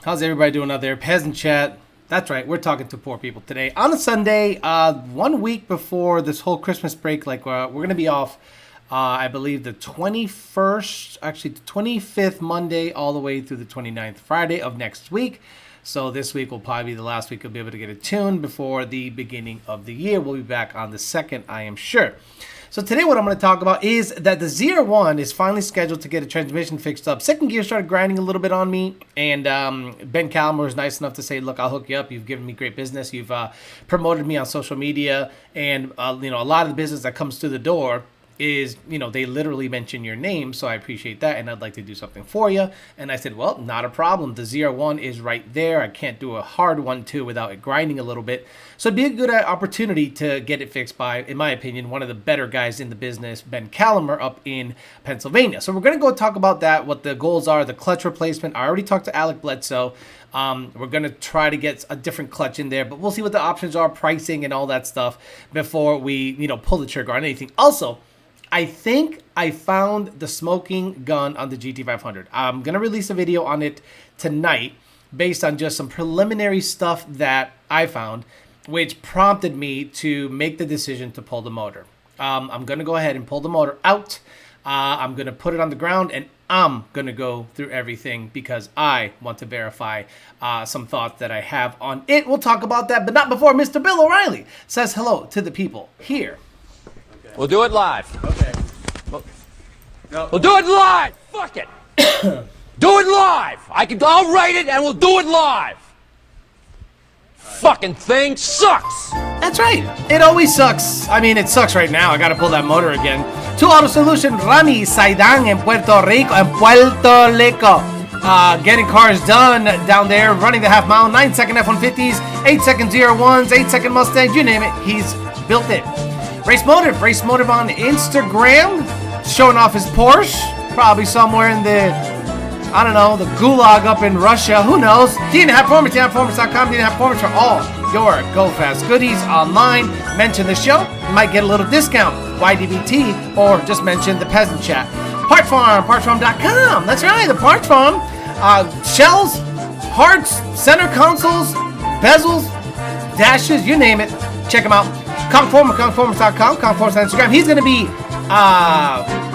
How's everybody doing out there? Peasant chat. That's right, we're talking to poor people today. On a Sunday, 1 week before this whole Christmas break, we're going to be off, I believe, the 21st, actually the 25th Monday, all the way through the 29th Friday of next week. So this week will probably be the last week we'll be able to get it tuned before the beginning of the year. We'll be back on the 2nd, I am sure. So today what I'm going to talk about is that the ZR-1 is finally scheduled to get a transmission fixed up. Second gear started grinding a little bit on me, and Ben Calmer was nice enough to say, look, I'll hook you up. You've given me great business. You've promoted me on social media, and a lot of the business that comes through the door is, they literally mention your name, so I appreciate that, and I'd like to do something for you. And I said, well, not a problem. The ZR-1 is right there. I can't do a hard one, too, without it grinding a little bit. So it'd be a good opportunity to get it fixed by, in my opinion, one of the better guys in the business, Ben Calmer, up in Pennsylvania. So we're going to go talk about that, what the goals are, the clutch replacement. I already talked to Alec Bledsoe. We're going to try to get a different clutch in there, but we'll see what the options are, pricing, and all that stuff before we, pull the trigger on anything. Also, I think I found the smoking gun on the GT500. I'm going to release a video on it tonight based on just some preliminary stuff that I found, which prompted me to make the decision to pull the motor. I'm going to go ahead and pull the motor out. I'm going to put it on the ground, and I'm going to go through everything because I want to verify some thoughts that I have on it. We'll talk about that, but not before Mr. Bill O'Reilly says hello to the people here. We'll do it live. Okay. We'll do it live. Fuck it. Do it live. I'll write it and we'll do it live. Fucking thing sucks. That's right. It always sucks. I mean, it sucks right now. I got to pull that motor again. To Auto Solution, Rami Saidan in Puerto Rico. Getting cars done down there, running the half mile, 9-second F-150s, 8-second ZR-1s, 8-second Mustangs, you name it. He's built it. Race Motive on Instagram, showing off his Porsche, probably somewhere in the, the gulag up in Russia, who knows. DNA Performance, DNAperformance.com, DNA Performance for all your Go Fast goodies online. Mention the show, you might get a little discount, YDBT, or just mention the Peasant Chat. Part Farm, partfarm.com, that's right, the Parts Farm. Shells, hearts, center consoles, bezels, dashes, you name it, check them out. Kongformer.com, Kongformer on Instagram. He's going to be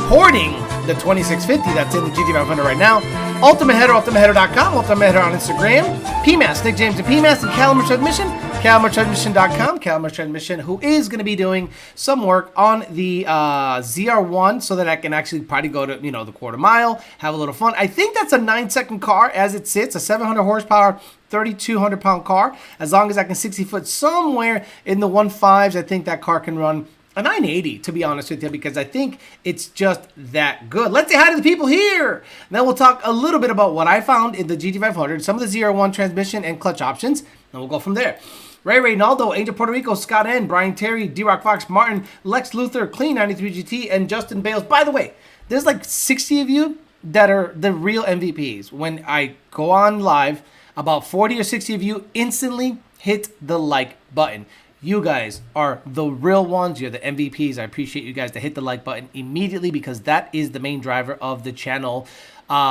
porting the 2650 that's in the GT500 right now. Ultimate Header, ultimateheader.com, Ultimate Header on Instagram. PMAS, Nick James and PMAS, and Calmer Transmission, CalmerTransmission.com. Calmer Transmission, who is going to be doing some work on the ZR-1 so that I can actually probably go to, the quarter mile, have a little fun. I think that's a 9-second car as it sits, a 700 horsepower, 3,200 pound car. As long as I can 60 foot somewhere in the 1.5s, I think that car can run a 980, to be honest with you, because I think it's just that good. Let's say hi to the people here. Then we'll talk a little bit about what I found in the GT500, some of the ZR-1 transmission and clutch options, and we'll go from there. Ray Reynaldo, Angel Puerto Rico, Scott N, Brian Terry, D-Rock Fox, Martin, Lex Luthor, Clean 93 GT, and Justin Bales. By the way, there's like 60 of you that are the real MVPs. When I go on live, about 40 or 60 of you instantly hit the like button. You guys are the real ones. You're the MVPs. I appreciate you guys to hit the like button immediately because that is the main driver of the channel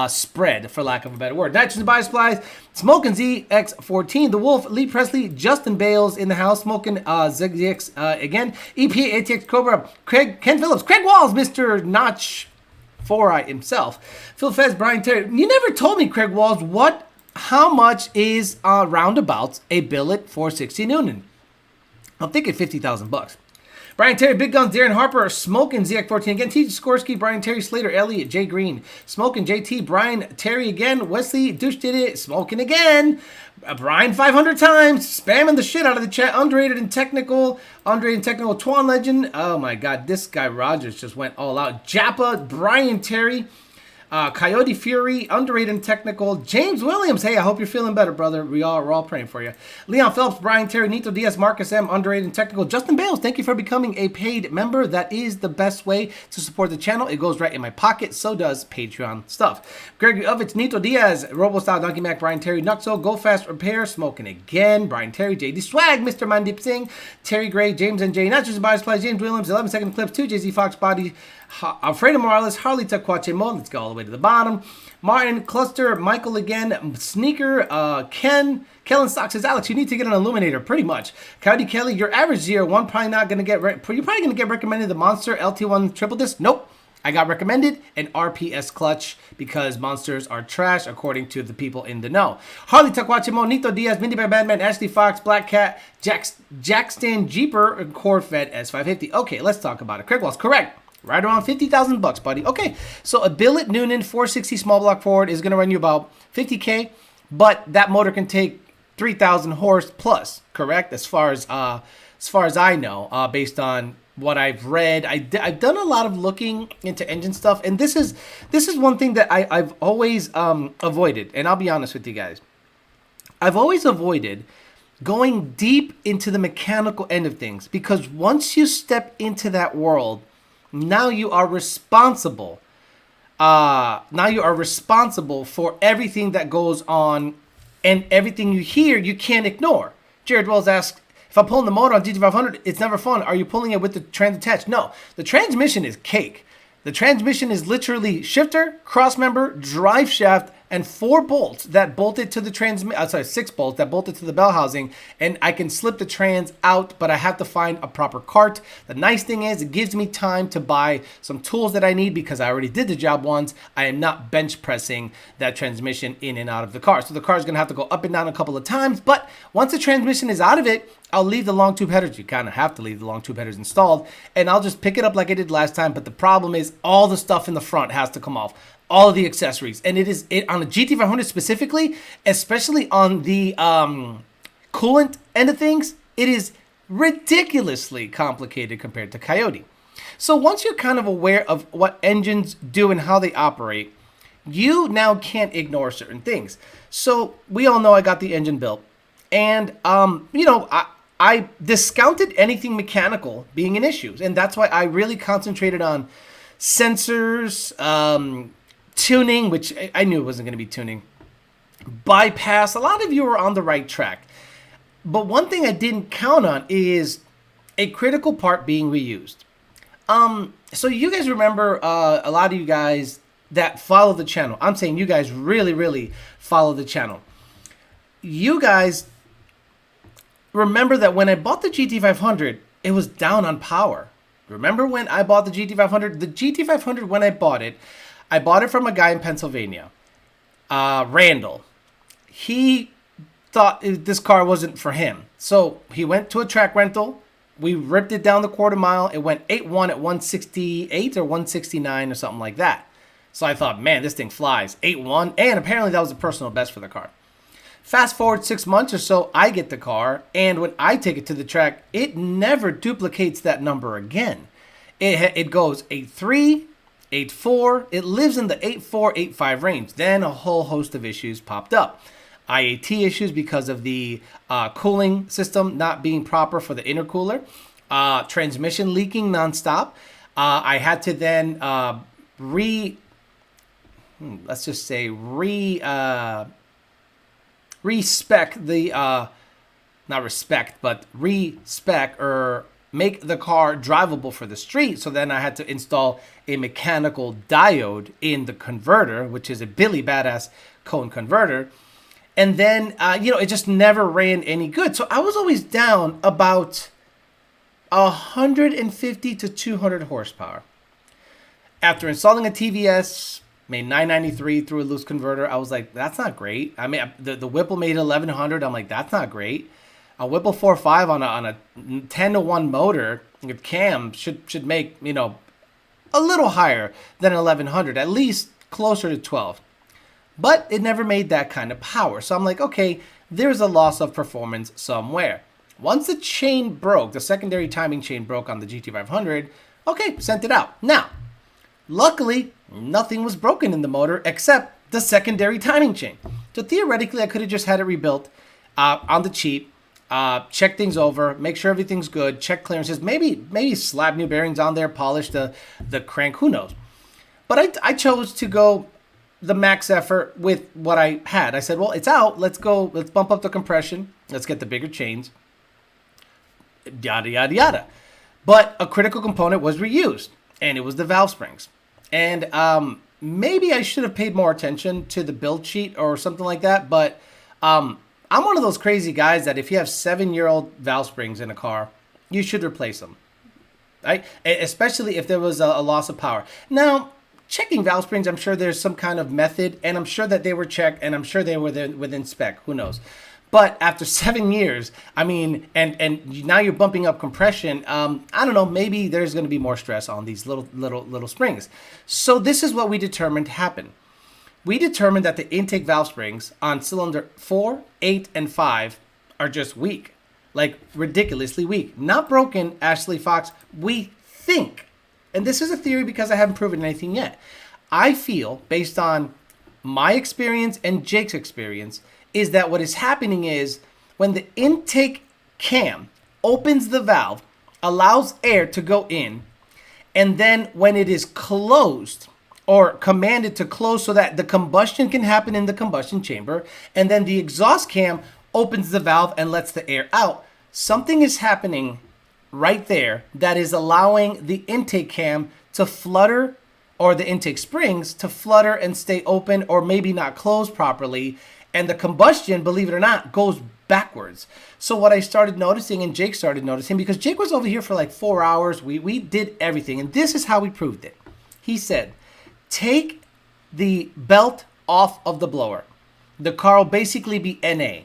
spread, for lack of a better word. Nitrogen Biosupplies, Smoking ZX14, The Wolf, Lee Presley, Justin Bales in the house, Smoking ZX again, EPA ATX Cobra, Ken Phillips, Craig Walls, Mr. Notch 4i himself, Phil Fez, Brian Terry. You never told me, Craig Walls, how much is roundabouts a billet 460 Noonan? I'm thinking $50,000. Brian Terry, Big Guns, Darren Harper, Smoking ZX14 again, TJ Skorsky, Brian Terry, Slater, Elliott, Jay Green, Smoking JT, Brian Terry again, Wesley, Douche did it, Smoking again, Brian 500 times, spamming the shit out of the chat, underrated and technical, Twan Legend, oh my god, this guy Rogers just went all out, Jappa, Brian Terry, Coyote Fury, underrated and technical. James Williams, hey, I hope you're feeling better, brother. We're all praying for you. Leon Phelps, Brian Terry, Nito Diaz, Marcus M, underrated and technical. Justin Bales, thank you for becoming a paid member. That is the best way to support the channel. It goes right in my pocket. So does Patreon stuff. Gregory Ovitz, Nito Diaz, RoboStyle, Donkey Mac, Brian Terry, Nuxo, Go Fast Repair, Smoking again, Brian Terry, JD Swag, Mr. Mandip Singh, Terry Gray, James and J, Not Just Bias Play, James Williams, 11-second clips, 2 JZ Fox Body, Alfredo Morales, Harley Taquache Mo. Let's go all the the way to the bottom. Martin, Cluster, Michael again, Sneaker, Ken. Kellen Stock says, Alex, you need to get an illuminator, pretty much. Cody Kelly, your average ZR-1 probably not going to get, you're probably going to get recommended the Monster LT1 triple disc. Nope. I got recommended an RPS clutch because monsters are trash, according to the people in the know. Harley Takwachi, Monito Diaz, Mindy Bear Batman, Ashley Fox, Black Cat, Jackstan Jeeper, and Corvette S550. Okay, let's talk about it. Craig Walls, correct. Right around $50,000, buddy. Okay, so a Billet Noonan 460 small block Ford is going to run you about $50K, but that motor can take 3,000 horse plus, correct? As far as I know, based on what I've read. I've done a lot of looking into engine stuff, and this is one thing that I've always avoided, and I'll be honest with you guys. I've always avoided going deep into the mechanical end of things, because once you step into that world, now you are responsible. Now you are responsible for everything that goes on, and everything you hear you can't ignore. Jared Wells asks, if I'm pulling the motor on GT500, it's never fun. Are you pulling it with the trans attached? No, the transmission is cake. The transmission is literally shifter, crossmember, drive shaft, and 4 bolts that bolted to the transmission. 6 bolts that bolted to the bell housing, and I can slip the trans out, but I have to find a proper cart. The nice thing is it gives me time to buy some tools that I need because I already did the job once. I am not bench pressing that transmission in and out of the car. So the car is going to have to go up and down a couple of times, but once the transmission is out of it, I'll leave the long tube headers. You kind of have to leave the long tube headers installed, and I'll just pick it up like I did last time. But the problem is all the stuff in the front has to come off, all of the accessories, and it on the GT500 specifically, especially on the coolant end of things, it is ridiculously complicated compared to Coyote. So once you're kind of aware of what engines do and how they operate, you now can't ignore certain things. So we all know I got the engine built, and I discounted anything mechanical being an issue, and that's why I really concentrated on sensors, tuning, which I knew it wasn't going to be tuning, bypass. A lot of you are on the right track, but one thing I didn't count on is a critical part being reused. So you guys remember, a lot of you guys that follow the channel, I'm saying you guys really follow the channel. You guys remember that when I bought the GT500, it was down on power. Remember when I bought the GT500? The GT500, when I bought it from a guy in Pennsylvania, Randall. He thought this car wasn't for him. So he went to a track rental. We ripped it down the quarter mile. It went 8.1 at 168 or 169 or something like that. So I thought, man, this thing flies. 8.1, and apparently that was a personal best for the car. Fast forward 6 months or so, I get the car, and when I take it to the track, it never duplicates that number again. It goes 8.3, 8.4. It lives in the 8.4, 8.5 range. Then a whole host of issues popped up. IAT issues because of the cooling system not being proper for the intercooler. Transmission leaking nonstop. I had to then respec or make the car drivable for the street. So then I had to install a mechanical diode in the converter, which is a Billy Badass cone converter. And then, it just never ran any good. So I was always down about 150 to 200 horsepower. After installing a TVS, made 993 through a loose converter, I was like, that's not great. I mean, the Whipple made 1100. I'm like, that's not great. A Whipple 4.5 on a 10-to-1 motor with cam should make, a little higher than 1100, at least closer to 12. But it never made that kind of power. So I'm like, okay, there's a loss of performance somewhere. Once the chain broke, the secondary timing chain broke on the GT500, okay, sent it out. Now, luckily, nothing was broken in the motor except the secondary timing chain. So theoretically, I could have just had it rebuilt on the cheap, check things over, make sure everything's good, check clearances, maybe slap new bearings on there, polish the crank, who knows. But I chose to go the max effort with what I had. I said, well, it's out. Let's bump up the compression. Let's get the bigger chains. Yada, yada, yada. But a critical component was reused, and it was the valve springs. And, maybe I should have paid more attention to the build sheet or something like that. But I'm one of those crazy guys that if you have 7-year-old valve springs in a car, you should replace them. Right? Especially if there was a loss of power. Now, checking valve springs, I'm sure there's some kind of method, and I'm sure that they were checked, and I'm sure they were within spec. Who knows? But after 7 years, I mean, and now you're bumping up compression. I don't know. Maybe there's going to be more stress on these little springs. So this is what we determined happened. We determined that the intake valve springs on cylinder 4, 8, and 5 are just weak, like ridiculously weak. Not broken, Ashley Fox. We think, and this is a theory because I haven't proven anything yet. I feel, based on my experience and Jake's experience, is that what is happening is when the intake cam opens the valve, allows air to go in, and then when it is closed or commanded to close so that the combustion can happen in the combustion chamber, and then the exhaust cam opens the valve and lets the air out, something is happening right there that is allowing the intake cam to flutter, or the intake springs to flutter and stay open, or maybe not close properly. And the combustion, believe it or not, goes backwards. So what I started noticing, and Jake started noticing, because Jake was over here for like 4 hours. We did everything. And this is how we proved it. He said, take the belt off of the blower. The car will basically be NA.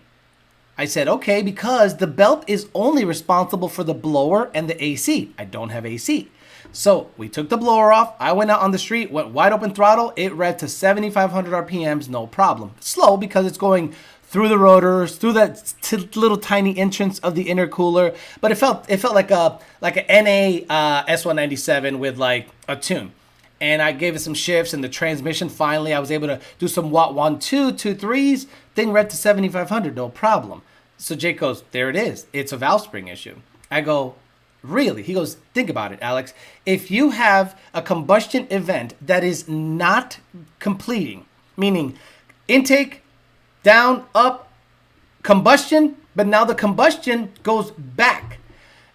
I said, okay, because the belt is only responsible for the blower and the AC. I don't have AC. So we took the blower off. I went out on the street, went wide open throttle. It read to 7,500 RPMs, no problem. Slow because it's going through the rotors, through that little tiny entrance of the intercooler. But it felt like a NA S197 with like a tune. And I gave it some shifts, and the transmission, finally, I was able to do some watt 1, 2, 2, 3s. Thing read to 7,500, no problem. So Jake goes, there it is. It's a valve spring issue. I go, really? He goes, think about it, Alex. If you have a combustion event that is not completing, meaning intake, down, up, combustion, but now the combustion goes back.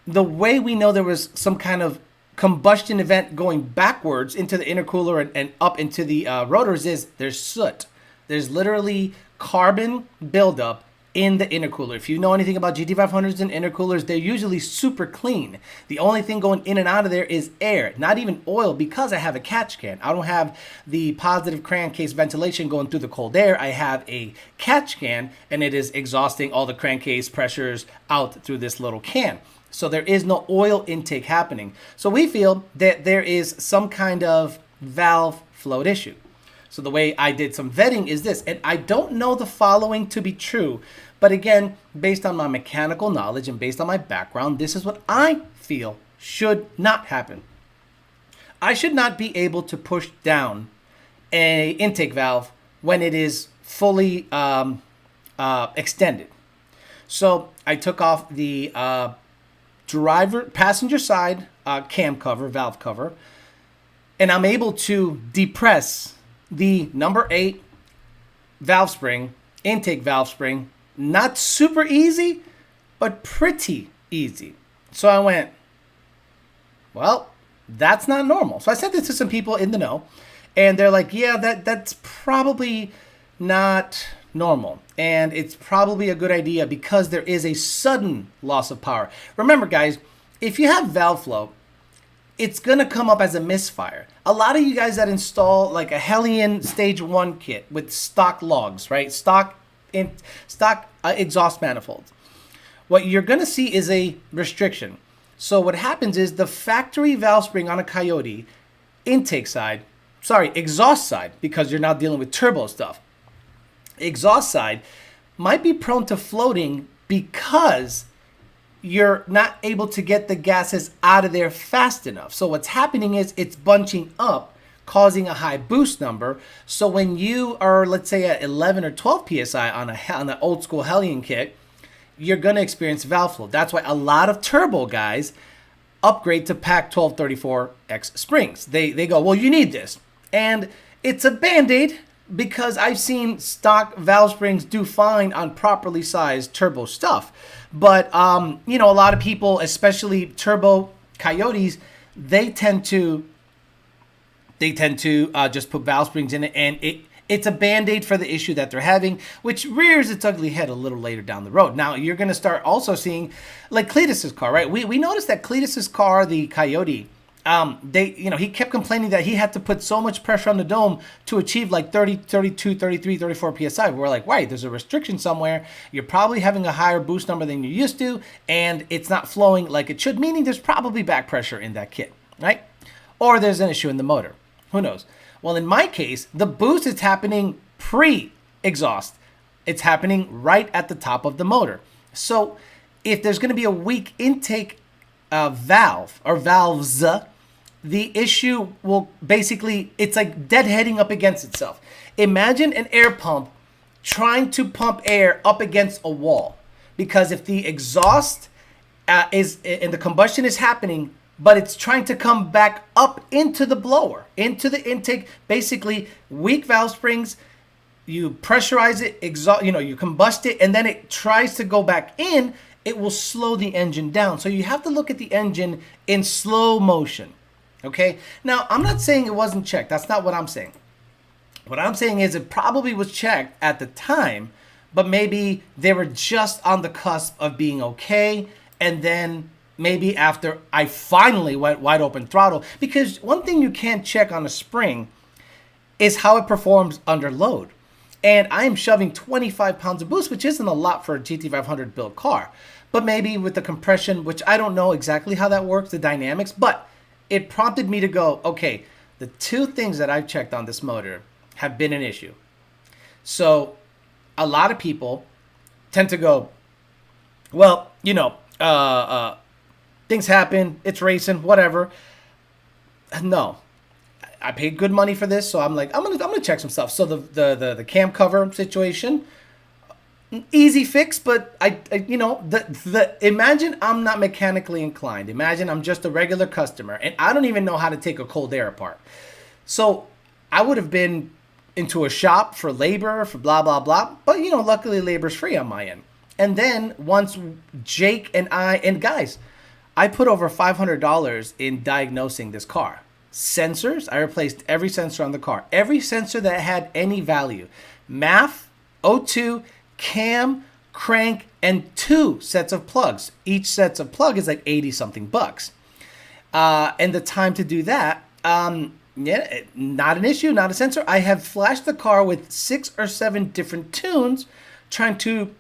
The way we know there was some kind of combustion event going backwards into the intercooler and up into the rotors is there's soot. There's literally carbon buildup in the intercooler. If you know anything about GT500s and intercoolers, they're usually super clean. The only thing going in and out of there is air, not even oil, because I have a catch can. I don't have the positive crankcase ventilation going through the cold air. I have a catch can, and it is exhausting all the crankcase pressures out through this little can. So there is no oil intake happening. So we feel that there is some kind of valve float issue. So the way I did some vetting is this, and I don't know the following to be true, but again, based on my mechanical knowledge and based on my background, this is what I feel should not happen. I should not be able to push down a intake valve when it is fully extended. So I took off the passenger side cam cover, valve cover, and I'm able to depress the number 8 valve spring, intake valve spring. Not super easy, but pretty easy. So I went, well, that's not normal. So I sent this to some people in the know, and they're like, yeah, that's probably not normal. And it's probably a good idea because there is a sudden loss of power. Remember, guys, if you have valve float, it's going to come up as a misfire. A lot of you guys that install like a Hellion Stage 1 kit with stock logs, right? Stock exhaust manifolds. What you're going to see is a restriction. So what happens is the factory valve spring on a Coyote exhaust side, because you're now dealing with turbo stuff. Exhaust side might be prone to floating because you're not able to get the gases out of there fast enough. So what's happening is it's bunching up, causing a high boost number. So when you are, let's say, at 11 or 12 psi on an old school Hellion kit, you're going to experience valve flow. That's why a lot of turbo guys upgrade to pack 1234X springs. They go, well, you need this. And it's a Band-Aid, because I've seen stock valve springs do fine on properly sized turbo stuff. But, a lot of people, especially turbo Coyotes, they tend to they tend to just put valve springs in it, and it's a band-aid for the issue that they're having, which rears its ugly head a little later down the road. Now, you're going to start also seeing, like Cletus's car, right? We noticed that Cletus's car, the Coyote, he kept complaining that he had to put so much pressure on the dome to achieve like 30, 32, 33, 34 PSI. We're like, wait, there's a restriction somewhere. You're probably having a higher boost number than you used to, and it's not flowing like it should, meaning there's probably back pressure in that kit, right? Or there's an issue in the motor. Who knows? Well, in my case, the boost is happening pre-exhaust. It's happening right at the top of the motor. So if there's going to be a weak intake valve or valves, the issue will basically, it's like deadheading up against itself. Imagine an air pump trying to pump air up against a wall. Because if the exhaust is, and the combustion is happening, but it's trying to come back up into the blower, into the intake, basically weak valve springs, you pressurize it, you combust it, and then it tries to go back in, it will slow the engine down. So you have to look at the engine in slow motion, okay? Now, I'm not saying it wasn't checked. That's not what I'm saying. What I'm saying is it probably was checked at the time, but maybe they were just on the cusp of being okay, and then maybe after I finally went wide open throttle, because one thing you can't check on a spring is how it performs under load. And I am shoving 25 pounds of boost, which isn't a lot for a GT500 built car. But maybe with the compression, which I don't know exactly how that works, the dynamics, but it prompted me to go, okay, the two things that I've checked on this motor have been an issue. So a lot of people tend to go, well, things happen, it's racing, whatever. No, I paid good money for this, so I'm like, I'm gonna check some stuff. So the cam cover situation, easy fix, but imagine I'm not mechanically inclined. Imagine I'm just a regular customer, and I don't even know how to take a cold air apart. So I would have been into a shop for labor, for blah blah blah. But luckily labor's free on my end. And then once Jake and guys, I put over $500 in diagnosing this car. Sensors, I replaced every sensor on the car. Every sensor that had any value. MAF, O2, cam, crank, and 2 sets of plugs. Each set of plug is like 80 something bucks. And the time to do that, not an issue, not a sensor. I have flashed the car with 6 or 7 different tunes, trying to,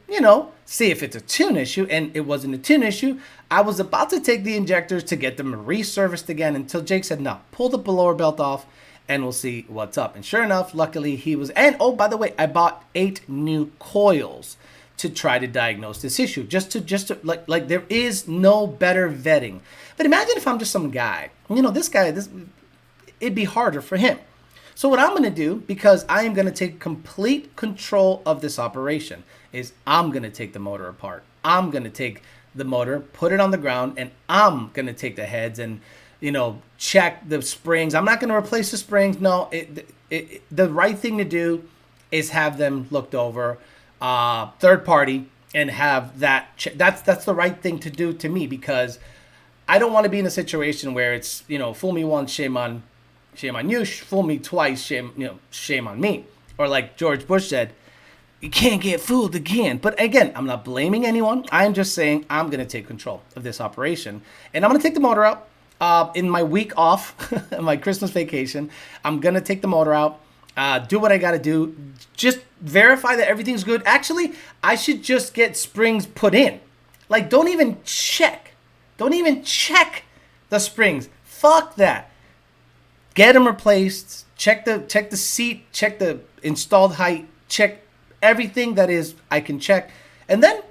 see if it's a tune issue, and it wasn't a tune issue. I was about to take the injectors to get them resurfaced again until Jake said, no, pull the blower belt off and we'll see what's up. And sure enough, luckily he was, and oh, by the way, I bought 8 new coils to try to diagnose this issue. Just to like there is no better vetting. But imagine if I'm just some guy, this guy, it'd be harder for him. So what I'm going to do, because I am going to take complete control of this operation, is I'm going to take the motor apart. I'm going to take the motor, put it on the ground, and I'm going to take the heads and, check the springs. I'm not going to replace the springs. No, the right thing to do is have them looked over, third party, and have that. That's the right thing to do to me, because I don't want to be in a situation where it's, fool me once, shame on you, fool me twice, shame on me. Or like George Bush said, you can't get fooled again. But again, I'm not blaming anyone. I'm just saying I'm going to take control of this operation. And I'm going to take the motor out in my week off, my Christmas vacation. I'm going to take the motor out, do what I got to do. Just verify that everything's good. Actually, I should just get springs put in. Like, don't even check. Don't even check the springs. Fuck that. Get them replaced. Check the seat. Check the installed height. Check everything that is I can check, and then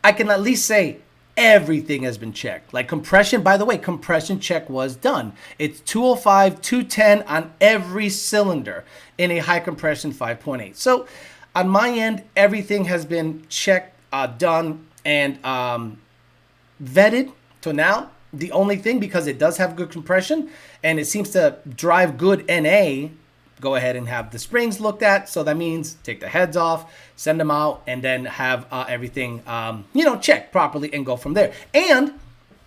I can at least say everything has been checked. Like compression, by the way, compression check was done. It's 205, 210 on every cylinder in a high compression 5.8. So on my end, everything has been checked, done, and vetted. So now the only thing, because it does have good compression and it seems to drive good NA, go ahead and have the springs looked at. So that means take the heads off, send them out, and then have everything, checked properly and go from there. And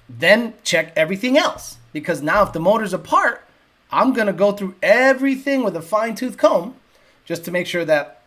then check everything else. Because now if the motor's apart, I'm going to go through everything with a fine-tooth comb just to make sure that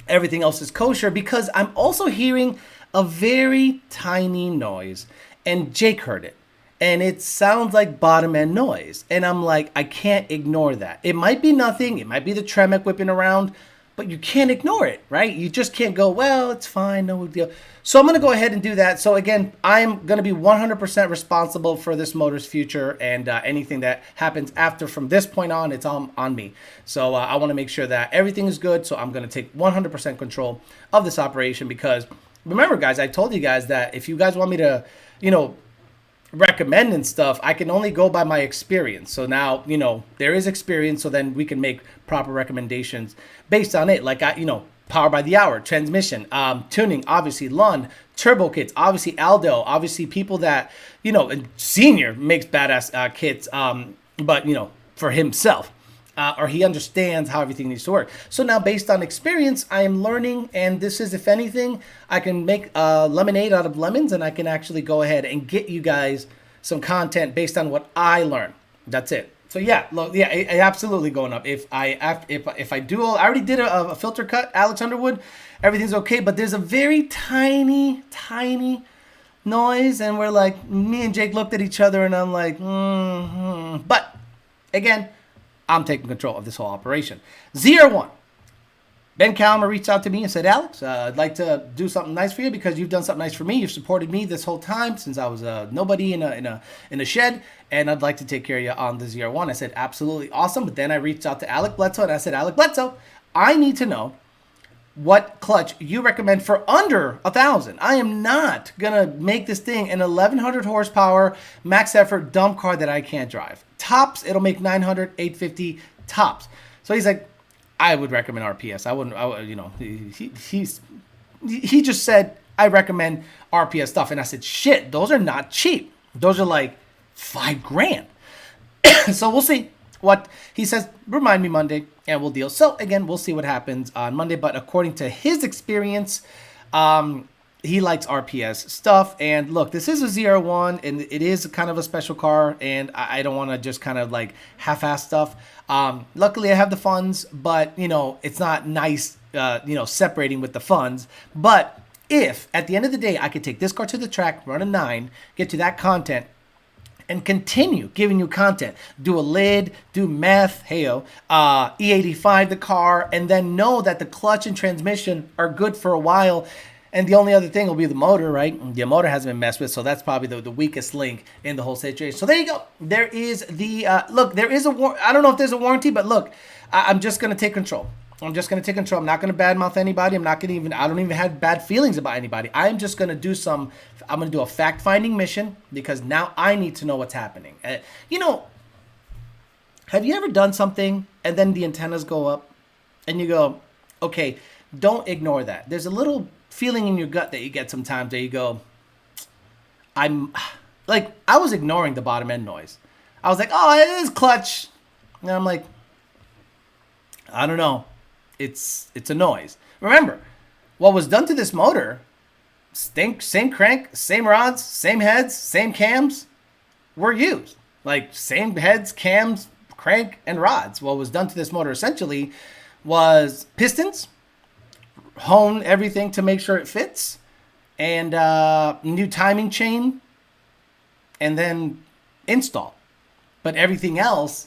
everything else is kosher, because I'm also hearing a very tiny noise, and Jake heard it. And it sounds like bottom end noise. And I'm like, I can't ignore that. It might be nothing. It might be the Tremec whipping around, but you can't ignore it, right? You just can't go, well, it's fine, no big deal. So I'm going to go ahead and do that. So again, I'm going to be 100% responsible for this motor's future, and anything that happens after from this point on, it's on me. So I want to make sure that everything is good. So I'm going to take 100% control of this operation, because remember, guys, I told you guys that if you guys want me to, recommend and stuff, I can only go by my experience. So now, there is experience, so then we can make proper recommendations based on it. Like, power by the hour, transmission, tuning, obviously Lund, turbo kits, obviously Aldo, obviously people that, Senior makes badass kits, but, for himself. Or he understands how everything needs to work. So now, based on experience, I am learning, and this is, if anything, I can make lemonade out of lemons, and I can actually go ahead and get you guys some content based on what I learn. That's it. So yeah, look, yeah, absolutely going up. If I do, I already did a filter cut, Alex Underwood, everything's okay, but there's a very tiny noise, and we're like, me and Jake looked at each other, and I'm like, But again, I'm taking control of this whole operation. ZR-1. Ben Callmer reached out to me and said, Alex, I'd like to do something nice for you, because you've done something nice for me. You've supported me this whole time since I was nobody in a shed, and I'd like to take care of you on the ZR-1. I said, absolutely awesome. But then I reached out to Alec Bledsoe, and I said, Alec Bledsoe, I need to know what clutch you recommend for under 1,000. I am not gonna make this thing an 1,100 horsepower max effort dump car that I can't drive. Tops, it'll make 900, 850 tops. So he's like, I would recommend RPS. I wouldn't, he just said, I recommend RPS stuff. And I said, shit, those are not cheap. Those are like $5,000. So we'll see what he says. Remind me Monday and we'll deal. So again, we'll see what happens on Monday. But according to his experience, he likes RPS stuff. And look, this is a ZR-1, and it is kind of a special car, and I don't want to just kind of like half-ass stuff. Luckily, I have the funds, but, it's not nice, separating with the funds. But if, at the end of the day, I could take this car to the track, run a 9, get to that content, and continue giving you content, do a lid, do meth, heyo, E85 the car, and then know that the clutch and transmission are good for a while. And the only other thing will be the motor, right? The motor hasn't been messed with, so that's probably the weakest link in the whole situation. So there you go. There is the, look, there is I don't know if there's a warranty, but look, I'm just going to take control. I'm just going to take control. I'm not going to badmouth anybody. I don't even have bad feelings about anybody. I'm just going to do I'm going to do a fact-finding mission, because now I need to know what's happening. Have you ever done something and then the antennas go up and you go, okay, don't ignore that. There's a little feeling in your gut that you get sometimes that you go, I was ignoring the bottom end noise. I was like, oh, it is clutch. And I'm like, I don't know. It's a noise. Remember, what was done to this motor, same crank, same rods, same heads, same cams were used. Like same heads, cams, crank, and rods. What was done to this motor essentially was pistons, hone everything to make sure it fits, and new timing chain, and then install. But everything else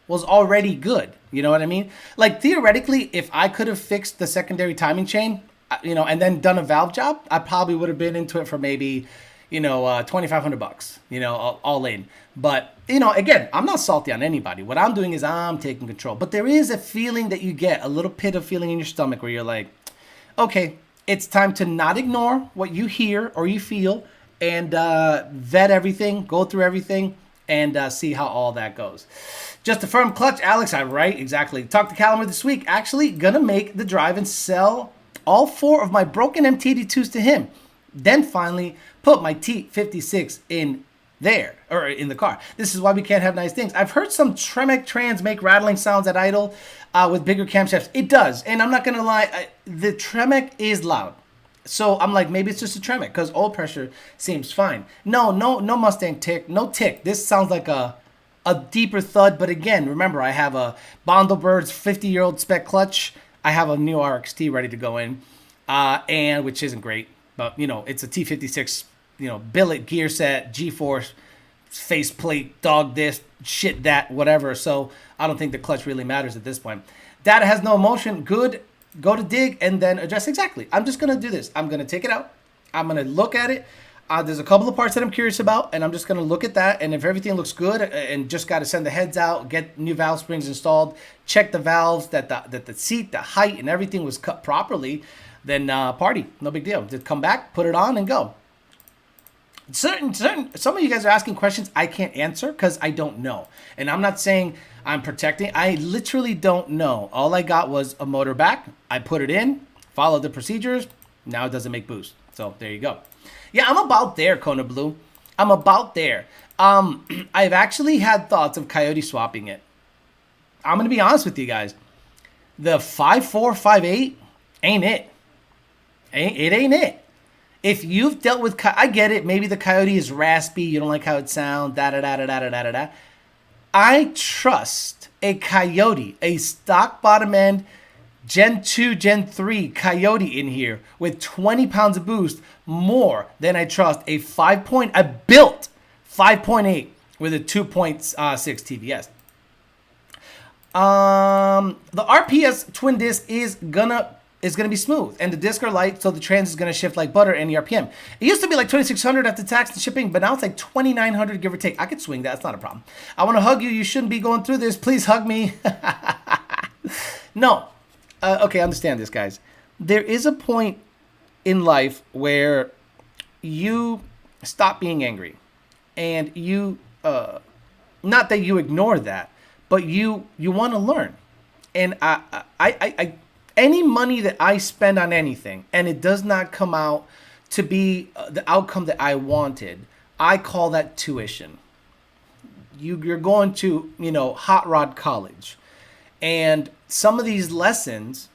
was already good. You know what I mean? Like theoretically, if I could have fixed the secondary timing chain, and then done a valve job, I probably would have been into it for maybe, $2,500, all in. But, again, I'm not salty on anybody. What I'm doing is I'm taking control. But there is a feeling that you get, a little pit of feeling in your stomach where you're like, okay, it's time to not ignore what you hear or you feel, and vet everything, go through everything, and see how all that goes. Just a firm clutch, Alex. I'm right, exactly. Talk to Callum this week. Actually, gonna make the drive and sell all 4 of my broken MT82s to him. Then finally put my T56 in there, or in the car. This is why we can't have nice things. I've heard some Tremec trans make rattling sounds at idle with bigger camshafts. It does, and I'm not gonna lie, the Tremec is loud. So I'm like, maybe it's just a Tremec, because oil pressure seems fine. No Mustang tick, no tick. This sounds like a a deeper thud. But again, remember, I have a Bondelbird's 50-year-old spec clutch. I have a new RXT ready to go in, and which isn't great, but it's a T56, billet gear set, G-force, faceplate, dog this, shit that, whatever. So I don't think the clutch really matters at this point. Data has no emotion. Good. Go to dig and then adjust. Exactly. I'm just going to do this. I'm going to take it out. I'm going to look at it. There's a couple of parts that I'm curious about, and I'm just going to look at that. And if everything looks good, and just got to send the heads out, get new valve springs installed, check the valves, that the seat, the height, and everything was cut properly, then party. No big deal. Just come back, put it on, and go. Some of you guys are asking questions I can't answer because I don't know. And I'm not saying I'm protecting. I literally don't know. All I got was a motor back. I put it in, followed the procedures. Now it doesn't make boost. So there you go. Yeah, I'm about there, Kona Blue. I'm about there. I've actually had thoughts of Coyote swapping it. I'm going to be honest with you guys. The 5.4, 5.8 ain't it. It ain't it. If you've dealt with, I get it. Maybe the Coyote is raspy. You don't like how it sounds. Da-da-da-da-da-da-da-da. I trust a Coyote, a stock bottom end Gen 2, Gen 3 Coyote in here with 20 pounds of boost more than I trust a built 5.8 with a 2.6 TVS. The RPS twin disc is gonna be smooth, and the discs are light, so the trans is gonna shift like butter any RPM. It used to be like 2,600 after tax and shipping, but now it's like 2,900 give or take. I could swing that. It's not a problem. I want to hug you. You shouldn't be going through this. Please hug me. No. Okay, understand this, guys. There is a point in life where you stop being angry, and you, not that you ignore that, but you want to learn. And I any money that I spend on anything, and it does not come out to be the outcome that I wanted, I call that tuition. You're going to, hot rod college. And some of these lessons,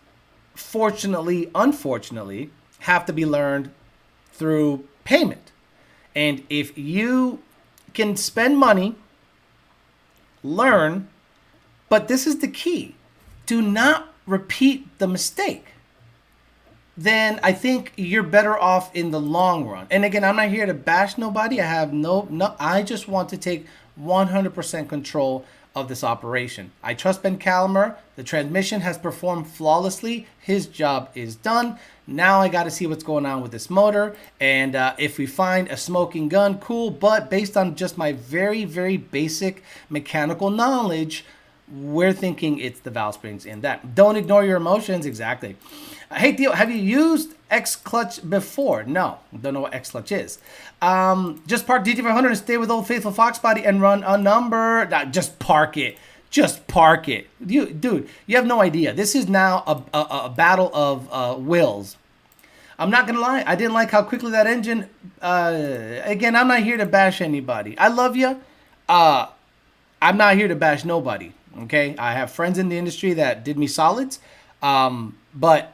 fortunately, unfortunately, have to be learned through payment. And if you can spend money, learn, but this is the key. Do not repeat the mistake. Then I think you're better off in the long run. And again, I'm not here to bash nobody. I have no, I just want to take 100% control of this operation. I trust Ben Calamer. The transmission has performed flawlessly. His job is done. Now I got to see what's going on with this motor. And if we find a smoking gun, cool. But based on just my very, very basic mechanical knowledge, we're thinking it's the valve springs in that. Don't ignore your emotions. Exactly. Hey, Theo, have you used X-Clutch before? No, don't know what X-Clutch is. Just park GT500 and stay with Old Faithful Fox Body and run a number. Nah, just park it. Just park it. Dude, you have no idea. This is now a battle of wills. I'm not going to lie. I didn't like how quickly that engine... again, I'm not here to bash anybody. I love you. I'm not here to bash nobody. Okay? I have friends in the industry that did me solids. But...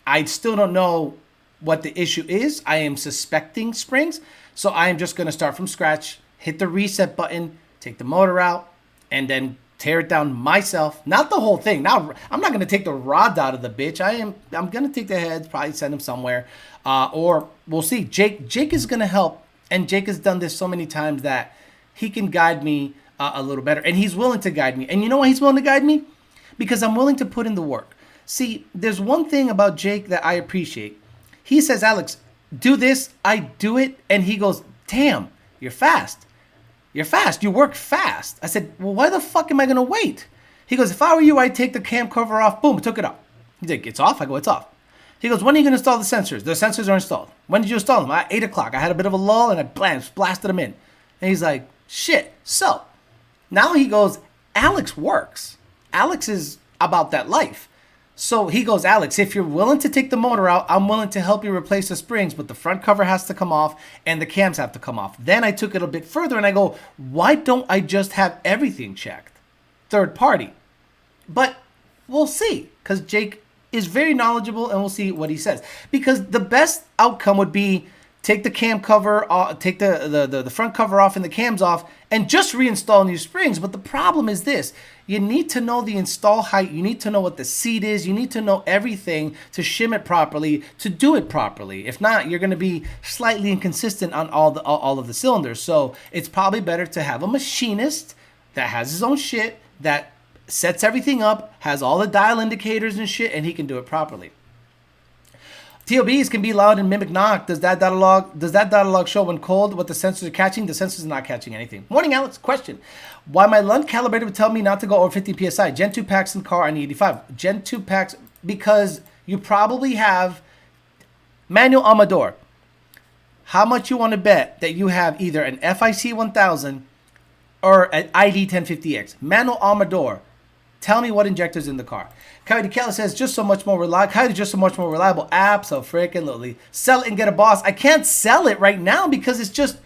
I still don't know what the issue is. I am suspecting springs. So I am just going to start from scratch, hit the reset button, take the motor out, and then tear it down myself. Not the whole thing. Now, I'm not going to take the rods out of the bitch. I'm going to take the heads, probably send them somewhere. Or we'll see. Jake is going to help. And Jake has done this so many times that he can guide me a little better. And he's willing to guide me. And you know why he's willing to guide me? Because I'm willing to put in the work. See, there's one thing about Jake that I appreciate. He says, Alex, do this. I do it. And he goes, damn, you're fast. You're fast. You work fast. I said, well, why the fuck am I going to wait? He goes, if I were you, I'd take the cam cover off. Boom, took it off. He's like, it's off? I go, it's off. He goes, when are you going to install the sensors? The sensors are installed. When did you install them? At 8 o'clock. I had a bit of a lull and I blasted them in. And he's like, shit. So now he goes, Alex works. Alex is about that life. So he goes, Alex, if you're willing to take the motor out, I'm willing to help you replace the springs, but the front cover has to come off and the cams have to come off. Then I took it a bit further and I go, why don't I just have everything checked? Third party. But we'll see, because Jake is very knowledgeable and we'll see what he says. Because the best outcome would be take the cam cover off, take the front cover off and the cams off, and just reinstall new springs. But the problem is this: you need to know the install height, you need to know what the seat is, you need to know everything to shim it properly, to do it properly. If not, you're going to be slightly inconsistent on all of the cylinders. So it's probably better to have a machinist that has his own shit, that sets everything up, has all the dial indicators and shit, and he can do it properly. TOBs can be loud and mimic knock. Does that data log show when cold what the sensors are catching? The sensors are not catching anything. Morning, Alex. Question: why my Lund calibrator would tell me not to go over 50 psi? Gen 2 packs in car on the 85. Gen 2 packs because you probably have manual Amador. How much you want to bet that you have either an FIC 1000 or an ID 1050X? Manual Amador. Tell me what injector's in the car. Coyote Keller says just so much more reliable. Coyote just so much more reliable. Abso-freaking-lutely. Sell it and get a boss. I can't sell it right now because it's just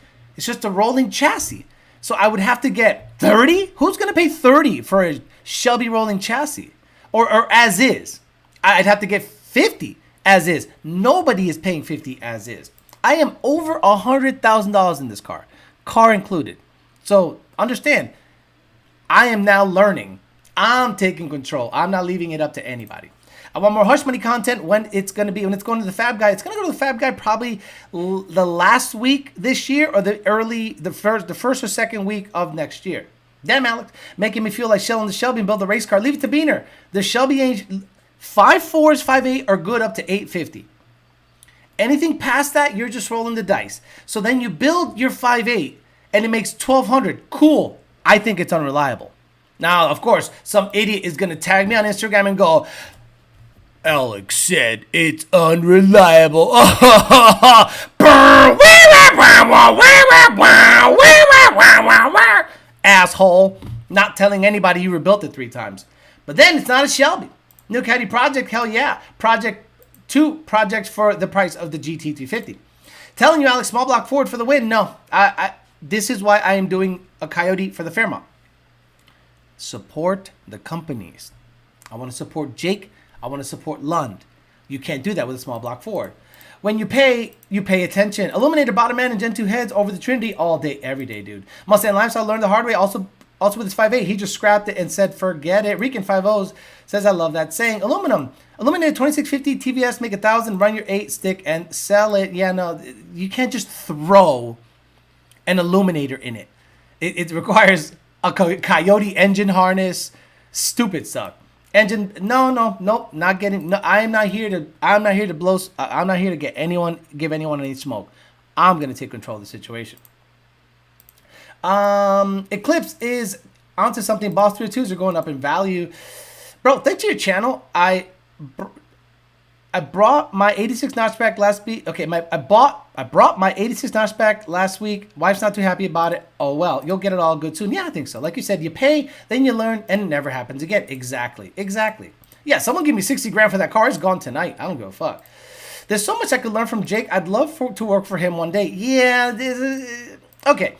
a rolling chassis. So I would have to get 30. Who's gonna pay 30 for a Shelby rolling chassis? Or as is? I'd have to get 50 as is. Nobody is paying 50 as is. I am over $100,000 in this car included. So understand, I am now learning. I'm taking control. I'm not leaving it up to anybody. I want more Hush Money content when it's going to the Fab Guy. It's going to go to the Fab Guy probably the last week this year or the first or second week of next year. Damn, Alex, making me feel like shelling the Shelby and build a race car. Leave it to Beaner. The Shelby 5.4s, 5.8 are good up to 850. Anything past that, you're just rolling the dice. So then you build your 5.8 and it makes 1200. Cool. I think it's unreliable. Now, of course, some idiot is going to tag me on Instagram and go, Alex said it's unreliable. Asshole. Not telling anybody you rebuilt it 3 times. But then it's not a Shelby. New Caddy project, hell yeah. Two projects for the price of the GT350. Telling you, Alex, small block Ford for the win. No, this is why I am doing a Coyote for the Fairmont. Support the companies. I want to support Jake. I want to support Lund. You can't do that with a small block Ford. When you pay attention. Illuminator bottom end and Gen 2 heads over the Trinity all day, every day, dude. Mustang Lifestyle learned the hard way. Also with his 5.8, he just scrapped it and said, forget it. Rican 5.0s says, I love that saying. Aluminum. Illuminator 2650 TVS, make 1,000, run your 8 stick and sell it. Yeah, no, you can't just throw an illuminator in it. It requires a Coyote engine harness, stupid stuff. Engine, nope, not getting. No, I'm not here to blow. I'm not here to give anyone any smoke. I'm gonna take control of the situation. Eclipse is onto something. Boss 302s are going up in value, bro. Thanks to your channel, I brought my 86 notchback last week. Okay, I brought my 86 notchback last week. Wife's not too happy about it. Oh well, you'll get it all good soon. Yeah, I think so. Like you said, you pay, then you learn, and it never happens again. Exactly. Yeah, someone give me 60 grand for that car. It's gone tonight. I don't give a fuck. There's so much I could learn from Jake. I'd love to work for him one day. Yeah, okay.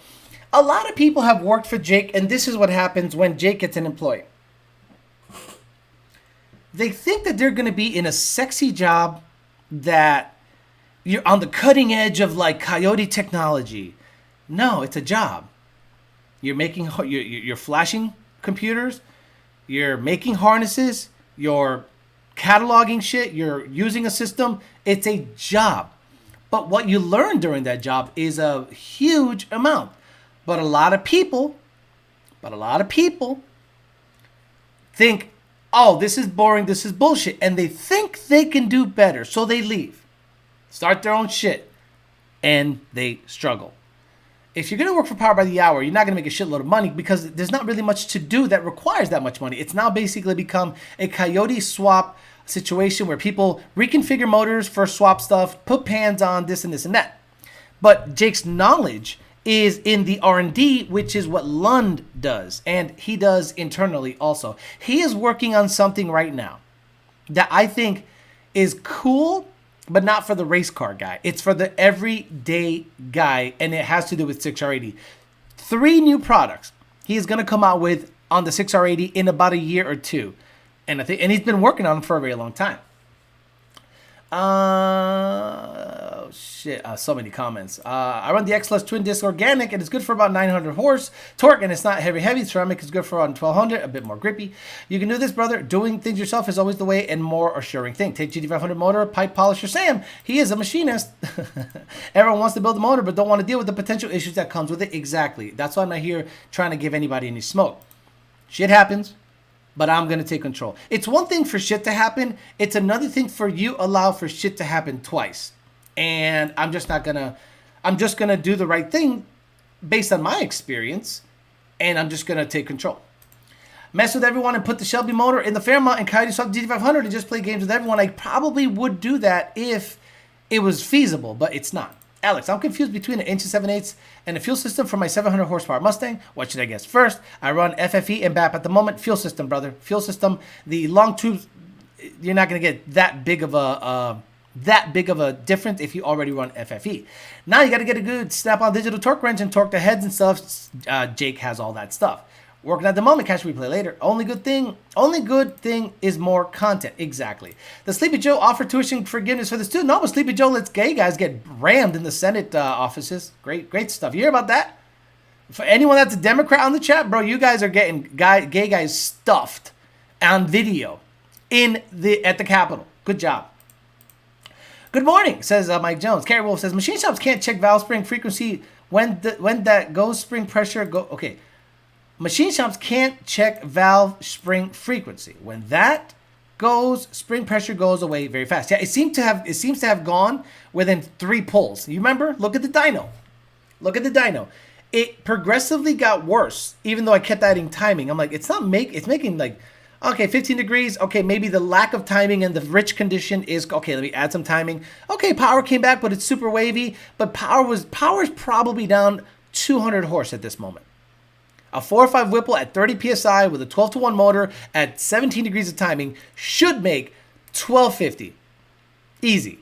A lot of people have worked for Jake, and this is what happens when Jake gets an employee. They think that they're going to be in a sexy job, that you're on the cutting edge of like Coyote technology. No, it's a job. You're flashing computers, you're making harnesses, you're cataloging shit, you're using a system. It's a job. But what you learn during that job is a huge amount. But a lot of people think, oh, this is boring, this is bullshit. And they think they can do better. So they leave, start their own shit, and they struggle. If you're going to work for Power by the Hour, you're not going to make a shitload of money because there's not really much to do that requires that much money. It's now basically become a Coyote swap situation where people reconfigure motors for swap stuff, put pans on, this and this and that. But Jake's knowledge is in the R&D, which is what Lund does, and he does internally also. He is working on something right now that I think is cool, but not for the race car guy. It's for the everyday guy, and it has to do with 6R80. 3 new products he is going to come out with on the 6R80 in about a year or 2, and he's been working on them for a very long time. Oh shit, so many comments. I run the X-Plus twin disc organic and it's good for about 900 horse torque and it's not heavy. Ceramic is good for around 1200, a bit more grippy. You can do this, brother. Doing things yourself is always the way and more assuring thing. Take GT500 motor, pipe polisher Sam. He is a machinist. Everyone wants to build a motor but don't want to deal with the potential issues that comes with it. Exactly. That's why I'm not here trying to give anybody any smoke. Shit happens, but I'm going to take control. It's one thing for shit to happen. It's another thing for you allow for shit to happen twice. And I'm just going to do the right thing based on my experience. And I'm just going to take control. Mess with everyone and put the Shelby motor in the Fairmont and Coyote Swap GT500 and just play games with everyone. I probably would do that if it was feasible, but it's not. Alex, I'm confused between an inch and 7/8 and a fuel system for my 700 horsepower Mustang. What should I guess first? I run FFE and BAP at the moment. Fuel system, brother. Fuel system. The long tubes, you're not going to get that big of a difference if you already run FFE. Now you got to get a good snap-on digital torque wrench and torque the heads and stuff. Jake has all that stuff. Working at the moment, catch replay later. Only good thing is more content. Exactly. The Sleepy Joe offered tuition forgiveness for this too. No, but Sleepy Joe lets gay guys get rammed in the Senate offices. Great stuff. You hear about that? For anyone that's a Democrat on the chat, bro, you guys are getting gay guys stuffed on video at the Capitol. Good job. Good morning, says Mike Jones. Carrie Wolf says machine shops can't check valve spring frequency when that goes spring pressure go. Okay. Machine shops can't check valve spring frequency. When that goes, spring pressure goes away very fast. Yeah, it seems to have gone within 3 pulls. You remember? Look at the dyno. It progressively got worse, even though I kept adding timing. I'm like, it's making like, okay, 15 degrees. Okay, maybe the lack of timing and the rich condition is okay. Let me add some timing. Okay, power came back, but it's super wavy. But power's probably down 200 horse at this moment. A 4.5 Whipple at 30 psi with a 12-to-1 motor at 17 degrees of timing should make 1250. Easy.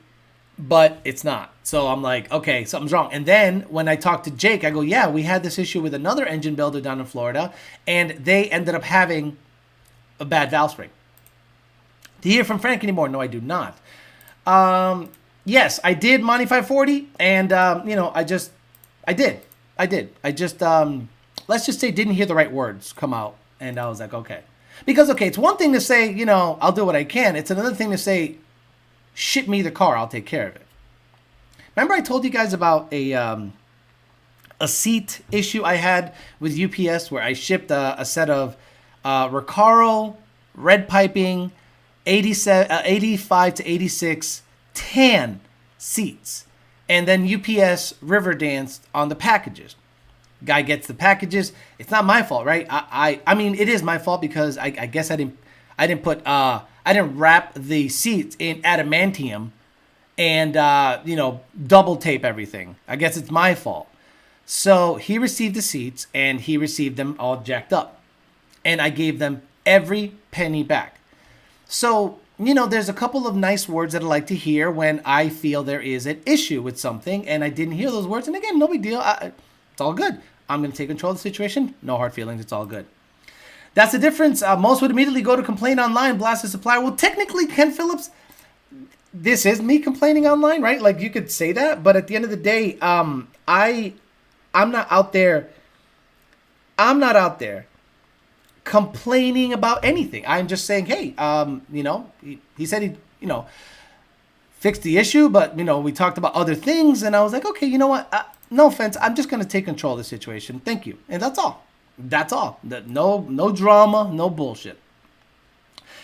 But it's not. So I'm like, okay, something's wrong. And then when I talked to Jake, I go, yeah, we had this issue with another engine builder down in Florida, and they ended up having a bad valve spring. Do you hear from Frank anymore? No, I do not. Yes, I did Monty 540, and, I did. Let's just say didn't hear the right words come out. And I was like, okay. Because, okay, it's one thing to say, I'll do what I can. It's another thing to say, ship me the car. I'll take care of it. Remember I told you guys about a seat issue I had with UPS where I shipped a set of Recaro, red piping, 85 to 86 tan seats. And then UPS river danced on the packages. Guy gets the packages. It's not my fault, right? I mean, it is my fault because I guess I didn't wrap the seats in adamantium and double tape everything. I guess it's my fault. So he received the seats and he received them all jacked up, and I gave them every penny back. So there's a couple of nice words that I like to hear when I feel there is an issue with something, and I didn't hear those words. And again, no big deal. It's all good. I'm going to take control of the situation. No hard feelings. It's all good. That's the difference. Most would immediately go to complain online, blast the supplier. Well, technically, Ken Phillips, this is me complaining online, right? Like, you could say that. But at the end of the day, I'm not out there complaining about anything. I'm just saying, hey, he said he, fixed the issue, but, we talked about other things. And I was like, okay, you know what? No offense. I'm just going to take control of the situation. Thank you. And that's all. That's all. No drama, no bullshit.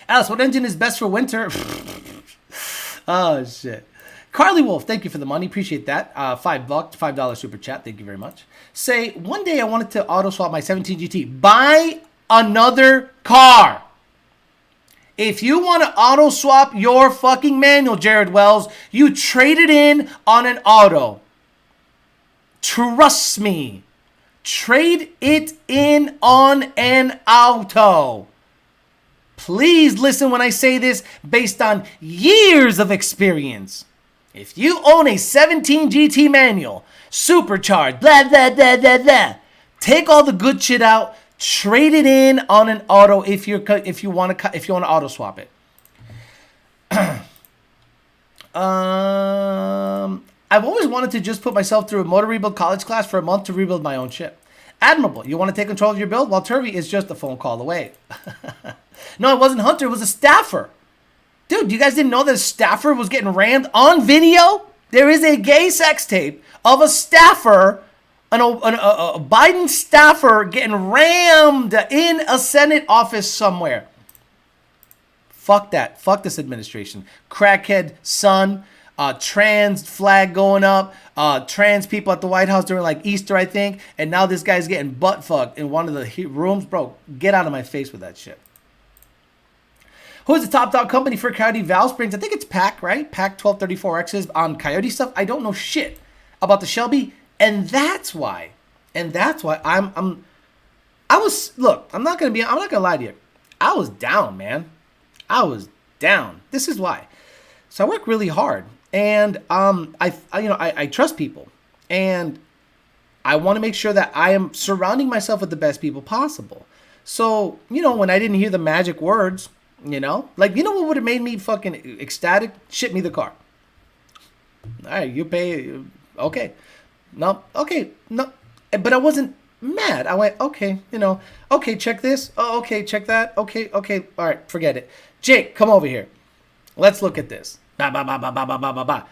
Alice, what engine is best for winter? Oh, shit. Carly Wolf, thank you for the money. Appreciate that. $5 super chat. Thank you very much. Say, one day I wanted to auto swap my 17 GT. Buy another car. If you want to auto swap your fucking manual, Jared Wells, you trade it in on an auto. Trust me. Trade it in on an auto. Please listen when I say this based on years of experience. If you own a 17 GT manual, supercharged, blah, blah, blah, blah, blah, take all the good shit out, trade it in on an auto if you want to auto swap it. I've always wanted to just put myself through a motor rebuild college class for a month to rebuild my own ship. Admirable. You want to take control of your build? Well, Turvey is just a phone call away. No, it wasn't Hunter. It was a staffer. Dude, you guys didn't know that a staffer was getting rammed on video? There is a gay sex tape of a staffer, a Biden staffer getting rammed in a Senate office somewhere. Fuck that. Fuck this administration. Crackhead son. Trans flag going up. Trans people at the White House during like Easter, I think. And now this guy's getting butt fucked in one of the rooms. Bro, get out of my face with that shit. Who is the top dog company for Coyote valve springs? I think it's PAC, right? PAC 1234X's on Coyote stuff. I don't know shit about the Shelby, and that's why. I was, look, I'm not gonna lie to you. I was down, man. I was down. This is why. So I work really hard, and I trust people, and I want to make sure that I am surrounding myself with the best people possible. So, when I didn't hear the magic words, what would have made me fucking ecstatic? Ship me the car. All right, you pay. Okay. No. Okay. No. But I wasn't mad. I went, okay, okay, check this. Oh, okay, check that. Okay. All right, forget it. Jake, come over here. Let's look at this. Ba, ba, ba, ba, ba, ba, ba, ba, ba.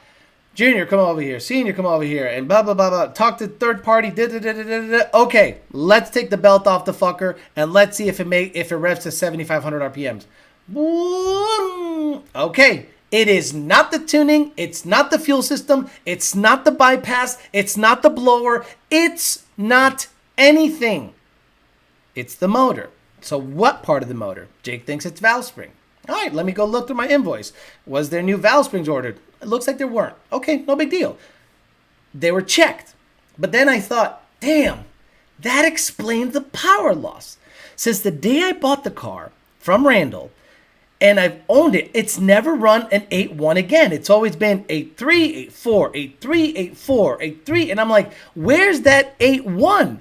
Junior, come over here. Senior, come over here. And blah, blah, blah, blah. Talk to third party. Da, da, da, da, da, da. Okay, let's take the belt off the fucker and let's see if it revs to 7,500 RPMs. Okay, it is not the tuning. It's not the fuel system. It's not the bypass. It's not the blower. It's not anything. It's the motor. So what part of the motor? Jake thinks it's valve spring. All right, let me go look through my invoice. Was there new valve springs ordered? It looks like there weren't. Okay, no big deal. They were checked. But then I thought, damn, that explains the power loss. Since the day I bought the car from Randall, and I've owned it, it's never run an 8.1 again. It's always been 8.3, 8.4, 8.3, 8.4, 8.3. And I'm like, where's that 8.1?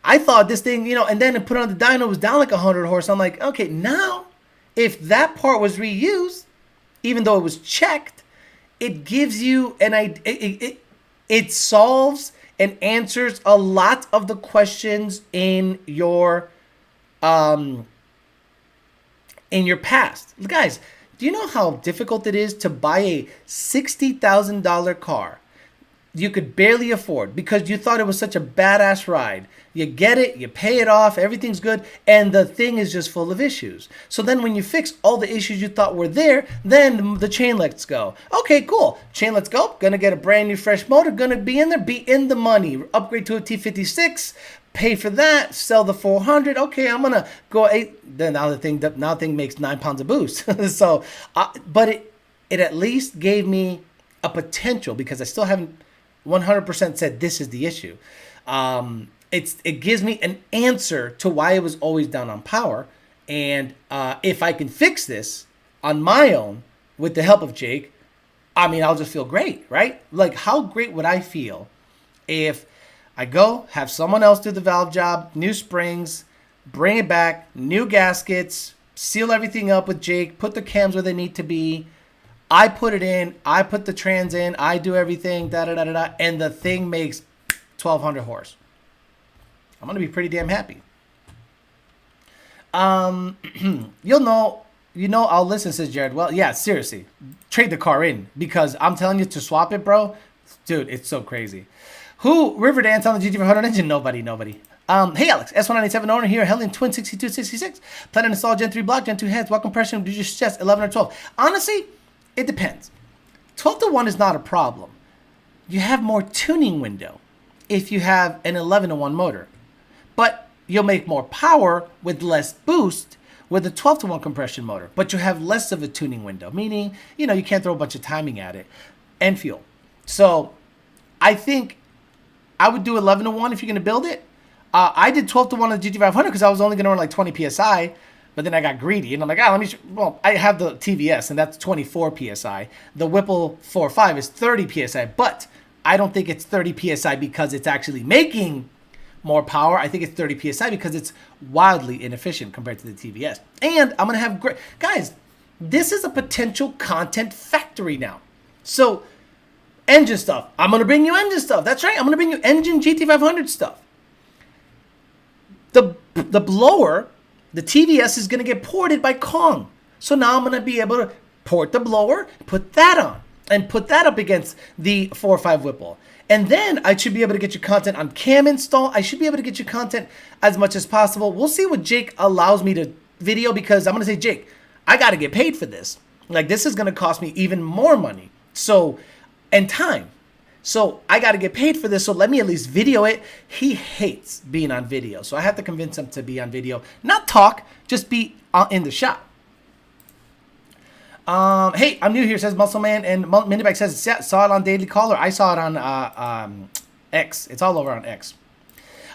I thought this thing, and then I put it on the dyno, it was down like 100 horse. I'm like, okay, now, if that part was reused, even though it was checked, it gives you it solves and answers a lot of the questions in your past. Guys, do you know how difficult it is to buy a $60,000 car you could barely afford because you thought it was such a badass ride? You get it, you pay it off, everything's good, and the thing is just full of issues. So then when you fix all the issues you thought were there, then the chain lets go. Okay, cool. Chain lets go. Gonna get a brand new fresh motor. Gonna be in there, be in the money. Upgrade to a T56. Pay for that, sell the 400. Okay, I'm gonna go 8. Then now the thing makes 9 pounds of boost. So, but it at least gave me a potential because I still haven't 100% said this is the issue. It gives me an answer to why it was always down on power, and if I can fix this on my own with the help of Jake, I'll just feel great, right? Like, how great would I feel if I go, have someone else do the valve job, new springs, bring it back, new gaskets, seal everything up with Jake, put the cams where they need to be. I put it in, I put the trans in, I do everything, and the thing makes 1,200 horse. I'm going to be pretty damn happy. You'll know, I'll listen, says Jared. Well, yeah, seriously, trade the car in because I'm telling you to swap it, bro. Dude, it's so crazy. Who River Dance on the GT500 engine? Nobody. Hey Alex, S197 owner here, Hellion Twin 6266. Plan to install Gen 3 block, Gen 2 heads. What compression do you suggest, 11 or 12? Honestly, it depends. 12-1 is not a problem. You have more tuning window if you have an 11-1 motor. But you'll make more power with less boost with a 12-1 compression motor. But you have less of a tuning window, meaning, you can't throw a bunch of timing at it and fuel. So I think I would do 11-1 if you're going to build it. I did 12-1 on the GT500 because I was only going to run like 20 PSI. But then I got greedy and I'm like, I have the TVS and that's 24 PSI. The Whipple 4.5 is 30 PSI, but I don't think it's 30 PSI because it's actually making more power. I think it's 30 PSI because it's wildly inefficient compared to the TVS. And I'm going to have guys, this is a potential content factory now. So Engine stuff. I'm going to bring you engine stuff. That's right. I'm going to bring you engine GT500 stuff. The blower, the TVS, is going to get ported by Kong. So now I'm going to be able to port the blower, put that on, and put that up against the 4.5 Whipple. And then I should be able to get your content on cam install. I should be able to get your content as much as possible. We'll see what Jake allows me to video, because I'm going to say, Jake, I got to get paid for this. Like, this is going to cost me even more money. So, and time. So I got to get paid for this. So let me at least video it. He hates being on video. So I have to convince him to be on video, not talk, just be in the shop. Hey, I'm new here, says Muscle Man, and Minibike says, saw it on Daily Caller. I saw it on X. It's all over on X.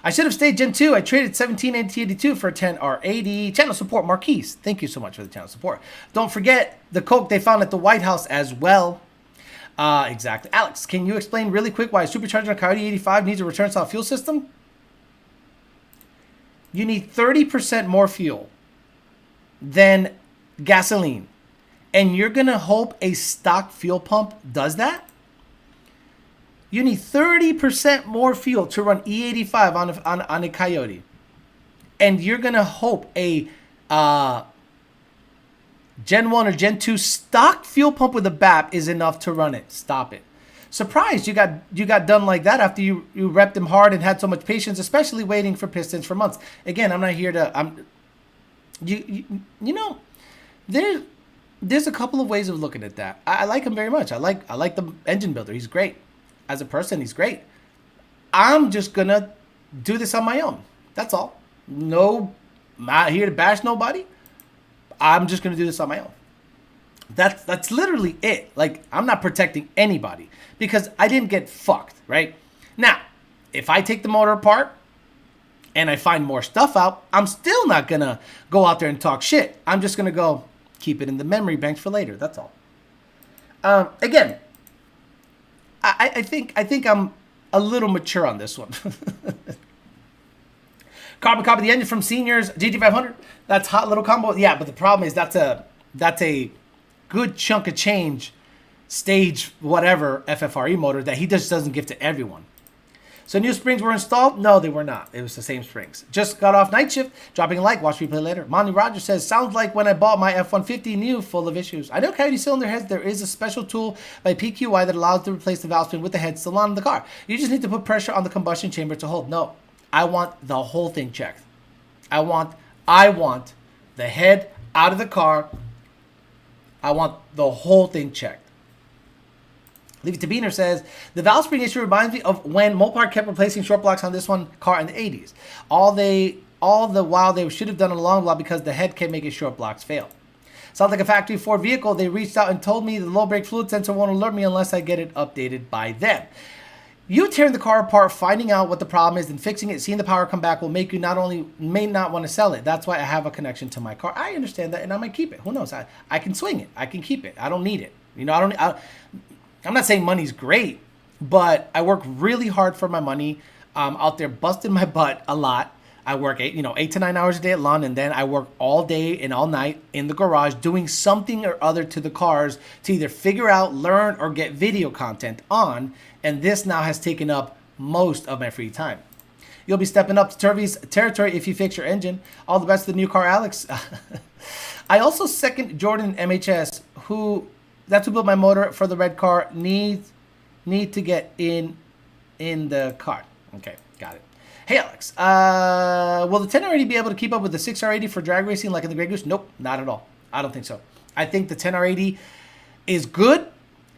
I should have stayed Gen 2. I traded 1782 for a 10R80. Channel support, Marquise. Thank you so much for the channel support. Don't forget the Coke they found at the White House as well. Exactly. Alex, can you explain really quick why a supercharger on Coyote 85 needs a return style fuel system? You need 30% more fuel than gasoline. And you're going to hope a stock fuel pump does that? You need 30% more fuel to run E85 on a Coyote. And you're going to hope a Gen 1 or Gen 2 stock fuel pump with a BAP is enough to run it. Stop it. Surprised you got done like that after you repped them hard and had so much patience, especially waiting for pistons for months. Again, I'm not here to... You know, there's a couple of ways of looking at that. I like him very much. I like the engine builder. He's great. As a person, he's great. I'm just going to do this on my own. That's all. No, I'm not here to bash nobody. I'm just going to do this on my own. That's literally it. Like, I'm not protecting anybody because I didn't get fucked, right? Now, if I take the motor apart and I find more stuff out, I'm still not going to go out there and talk shit. I'm just going to go keep it in the memory banks for later. That's all. Again, I think I'm a little mature on this one. Carbon copy the engine from Seniors GT500. That's hot little combo. Yeah, but the problem is that's a good chunk of change stage whatever FFRE motor that he just doesn't give to everyone. So new springs were installed? No, they were not. It was the same springs. Just got off night shift. Dropping a like. Watch replay later. Monty Rogers says, sounds like when I bought my F-150 new, full of issues. I know Coyote cylinder heads, there is a special tool by PQI that allows to replace the valve spring with the head still on in the car. You just need to put pressure on the combustion chamber to hold. No, I want the whole thing checked. I want the head out of the car. I want the whole thing checked. Leave It to Beaner says, the valve spring issue reminds me of when Mopar kept replacing short blocks on this one car in the 80s. All the while they should have done a long block because the head kept making short blocks fail. Sounds like a factory Ford vehicle. They reached out and told me the low brake fluid sensor won't alert me unless I get it updated by them. You tearing the car apart, finding out what the problem is, and fixing it, seeing the power come back will make you may not want to sell it. That's why I have a connection to my car. I understand that, and I might keep it. Who knows? I can swing it. I can keep it. I don't need it. You know, I'm not saying money's great, but I work really hard for my money. I'm out there busting my butt a lot. I work 8 to 9 hours a day at lawn, and then I work all day and all night in the garage doing something or other to the cars to either figure out, learn, or get video content on. And this now has taken up most of my free time. You'll be stepping up to Turvey's territory if you fix your engine. All the best to the new car, Alex. I also second Jordan MHS, that's who built my motor for the red car. Need to get in the car. Okay, got it. Hey Alex, will the 10R80 be able to keep up with the 6R80 for drag racing like in the Grey Goose? Nope, not at all. I don't think so. I think the 10R80 is good.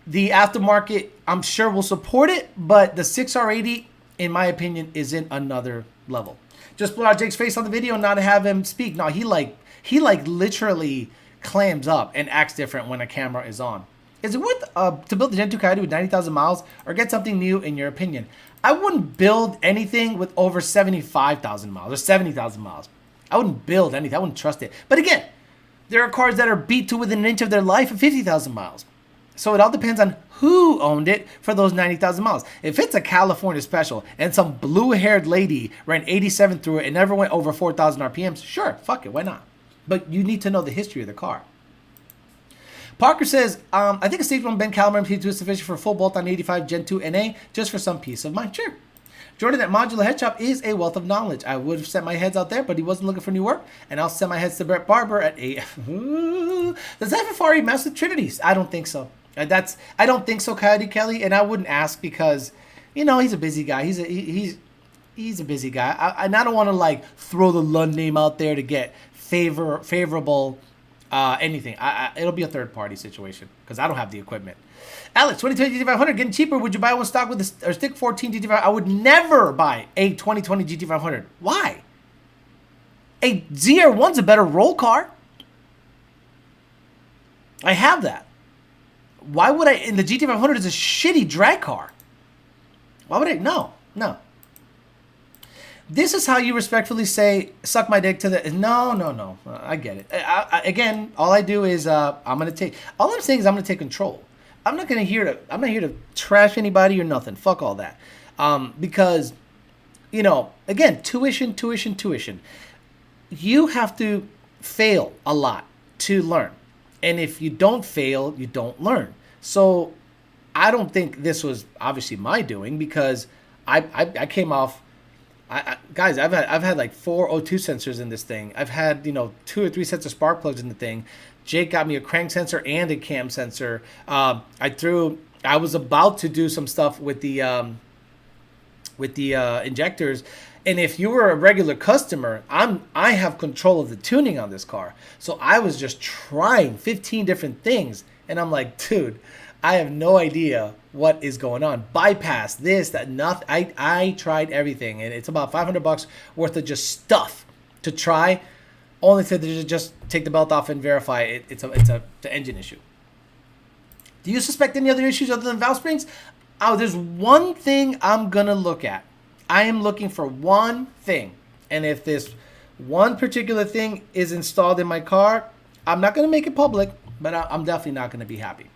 The aftermarket, I'm sure, will support it, but the 6R80, in my opinion, is in another level. Just blow out Jake's face on the video and not have him speak. No, he literally clams up and acts different when a camera is on. Is it worth to build the Gen 2 Coyote with 90,000 miles or get something new in your opinion? I wouldn't build anything with over 75,000 miles or 70,000 miles. I wouldn't build anything. I wouldn't trust it. But again, there are cars that are beat to within an inch of their life at 50,000 miles. So it all depends on who owned it for those 90,000 miles. If it's a California special and some blue-haired lady ran 87 through it and never went over 4,000 RPMs, sure, fuck it, why not? But you need to know the history of the car. Parker says, I think a stage 1 bend caliber MP2 is sufficient for a full bolt on 85 Gen 2 NA, just for some peace of mind. Sure. Jordan at Modular Head Shop is a wealth of knowledge. I would have sent my heads out there, but he wasn't looking for new work, and I'll send my heads to Brett Barber at AF. Does FFR master Trinities? I don't think so. I don't think so, Coyote Kelly, and I wouldn't ask because, you know, he's a busy guy. He's a busy guy. I don't want to like throw the Lund name out there to get favorable anything. It'll be a third party situation because I don't have the equipment. Alex, 2020 GT500 getting cheaper. Would you buy one stock with a stick 14 GT500? I would never buy a 2020 GT500. Why? A ZR-1's a better roll car. I have that. Why would I? And the GT500 is a shitty drag car. Why would I? No. This is how you respectfully say, suck my dick to the... No. I get it. Again, all I do is all I'm saying is I'm going to take control. I'm not here to trash anybody or nothing. Fuck all that. Because, you know, again, tuition. You have to fail a lot to learn. And if you don't fail, you don't learn. So I don't think this was obviously my doing because I came off... guys, I've had like 4 O2 sensors in this thing. I've had 2 or 3 sets of spark plugs in the thing. Jake got me a crank sensor and a cam sensor. I was about to do some stuff with the injectors, and if you were a regular customer, I have control of the tuning on this car. So I was just trying 15 different things, and I'm like, dude, I have no idea what is going on. Bypass this, that, nothing. I tried everything, and it's about $500 worth of just stuff to try. Only to just take the belt off and verify it's an engine issue. Do you suspect any other issues other than valve springs? Oh, there's one thing I'm gonna look at. I am looking for one thing, and if this one particular thing is installed in my car, I'm not gonna make it public, but I'm definitely not gonna be happy.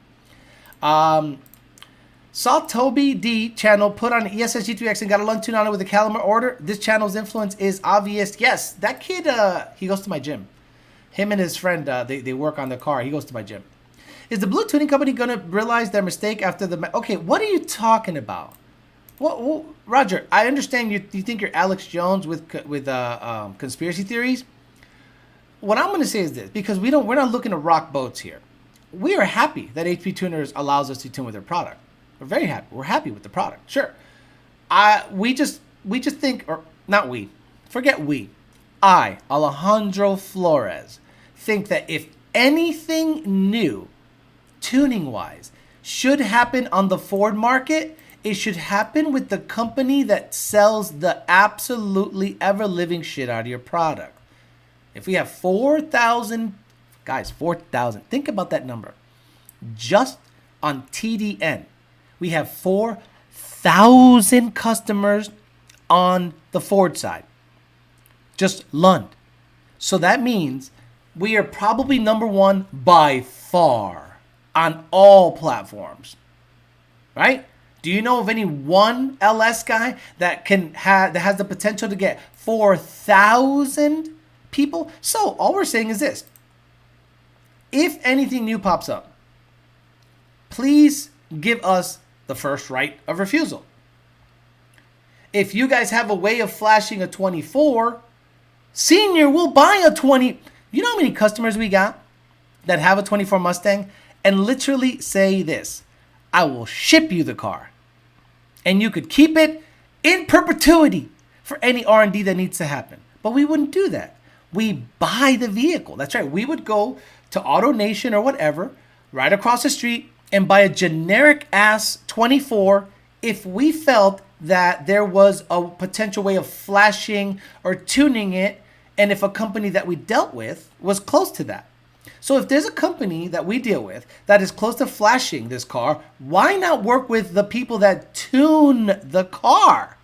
Saw Toby D channel put on ESS G3X and got a Lund tune on it with a Calamar order. This channel's influence is obvious. Yes, that kid, he goes to my gym. Him and his friend, they work on the car. He goes to my gym. Is the blue tuning company going to realize their mistake after the... Okay, what are you talking about? What, Roger, I understand you think you're Alex Jones with conspiracy theories. What I'm going to say is this, because we're not looking to rock boats here. We are happy that HP Tuners allows us to tune with their product. We're very happy. We're happy with the product. Sure. We just think, or not we, forget we. I, Alejandro Flores, think that if anything new, tuning-wise, should happen on the Ford market, it should happen with the company that sells the absolutely ever-living shit out of your product. If we have 4,000, guys, 4,000, think about that number. Just on TDN. We have 4,000 customers on the Ford side. Just Lund. So that means we are probably number one by far on all platforms. Right? Do you know of any one LS guy that has the potential to get 4,000 people? So all we're saying is this. If anything new pops up, please give us the first right of refusal. If you guys have a way of flashing a 24, Senior will buy a 20. You know how many customers we got that have a 24 Mustang and literally say this, I will ship you the car and you could keep it in perpetuity for any R&D that needs to happen. But we wouldn't do that. We buy the vehicle. That's right. We would go to AutoNation or whatever, right across the street, and buy a generic ass 24 if we felt that there was a potential way of flashing or tuning it, and if a company that we dealt with was close to that. So if there's a company that we deal with that is close to flashing this car, why not work with the people that tune the car?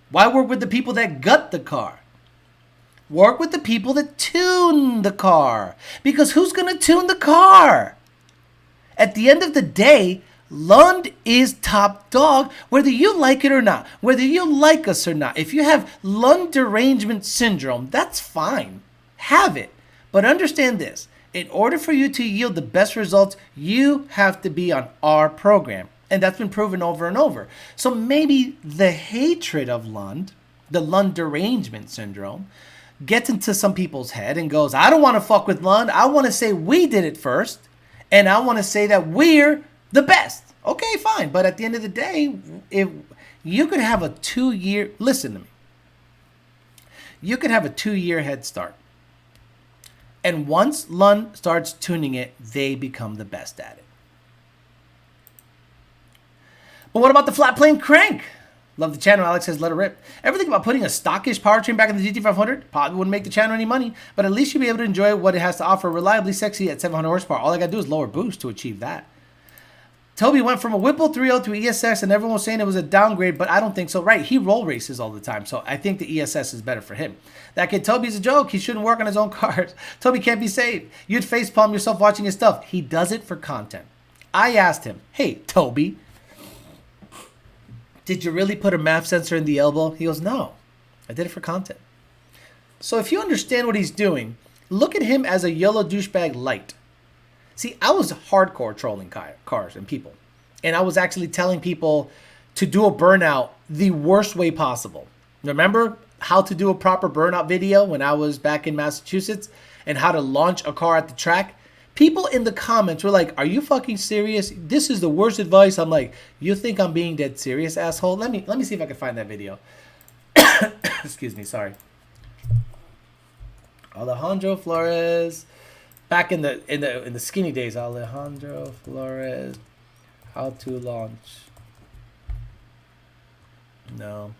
Why work with the people that gut the car? Work with the people that tune the car. Because who's going to tune the car? At the end of the day, Lund is top dog, whether you like it or not, whether you like us or not. If you have Lund derangement syndrome, that's fine. Have it. But understand this. In order for you to yield the best results, you have to be on our program. And that's been proven over and over. So maybe the hatred of Lund, the Lund derangement syndrome, gets into some people's head and goes, I don't want to fuck with Lund. I want to say we did it first. And I want to say that we're the best. Okay, fine. But at the end of the day, if you could have a 2-year, listen to me. You could have a 2-year head start. And once Lund starts tuning it, they become the best at it. But what about the flat plane crank? Love the channel. Alex says, let it rip. Everything about putting a stockish powertrain back in the GT500 probably wouldn't make the channel any money, but at least you'll be able to enjoy what it has to offer reliably sexy at 700 horsepower. All I got to do is lower boost to achieve that. Toby went from a Whipple 3.0 to ESX, and everyone was saying it was a downgrade, but I don't think so. Right, he roll races all the time, so I think the ESS is better for him. That kid Toby's a joke. He shouldn't work on his own cars. Toby can't be saved. You'd facepalm yourself watching his stuff. He does it for content. I asked him, hey, Toby, did you really put a MAF sensor in the elbow? He goes, no, I did it for content. So if you understand what he's doing, look at him as a yellow douchebag light. See, I was hardcore trolling cars and people. And I was actually telling people to do a burnout the worst way possible. Remember how to do a proper burnout video when I was back in Massachusetts and how to launch a car at the track? People in the comments were like, are you fucking serious? This is the worst advice. I'm like, you think I'm being dead serious, asshole? Let me see if I can find that video. Excuse me, sorry. Alejandro Flores. Back in the skinny days, Alejandro Flores, how to launch. No.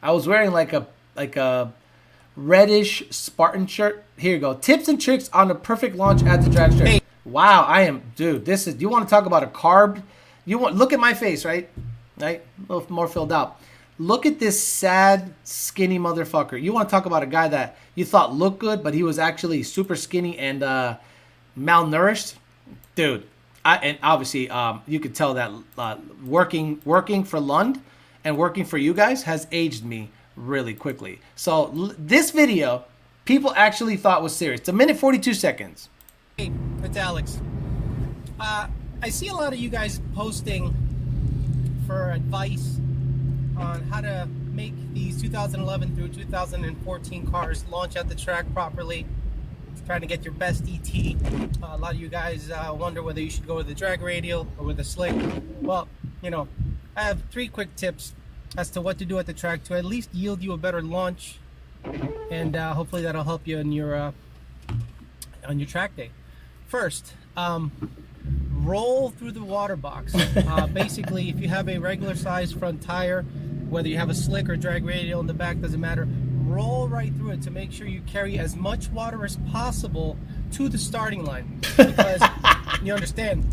I was wearing like a reddish Spartan shirt. Here you go. Tips and tricks on the perfect launch at the drag strip. Hey. Wow, dude, this is, you want to talk about a carb? Look at my face, right? Right? A little more filled out. Look at this sad, skinny motherfucker. You want to talk about a guy that you thought looked good, but he was actually super skinny and malnourished? Dude, and obviously you could tell that working for Lund and working for you guys has aged me really quickly. So this video, people actually thought was serious. It's 1:42 seconds. Hey, it's Alex. I see a lot of you guys posting for advice on how to make these 2011 through 2014 cars launch at the track properly, trying to get your best ET. A lot of you guys wonder whether you should go with a drag radial or with a slick. Well, you know, I have 3 quick tips as to what to do at the track to at least yield you a better launch, and hopefully that'll help you on your track day. First, roll through the water box. Basically, if you have a regular size front tire, whether you have a slick or drag radial in the back, doesn't matter, roll right through it to make sure you carry as much water as possible to the starting line. Because you understand,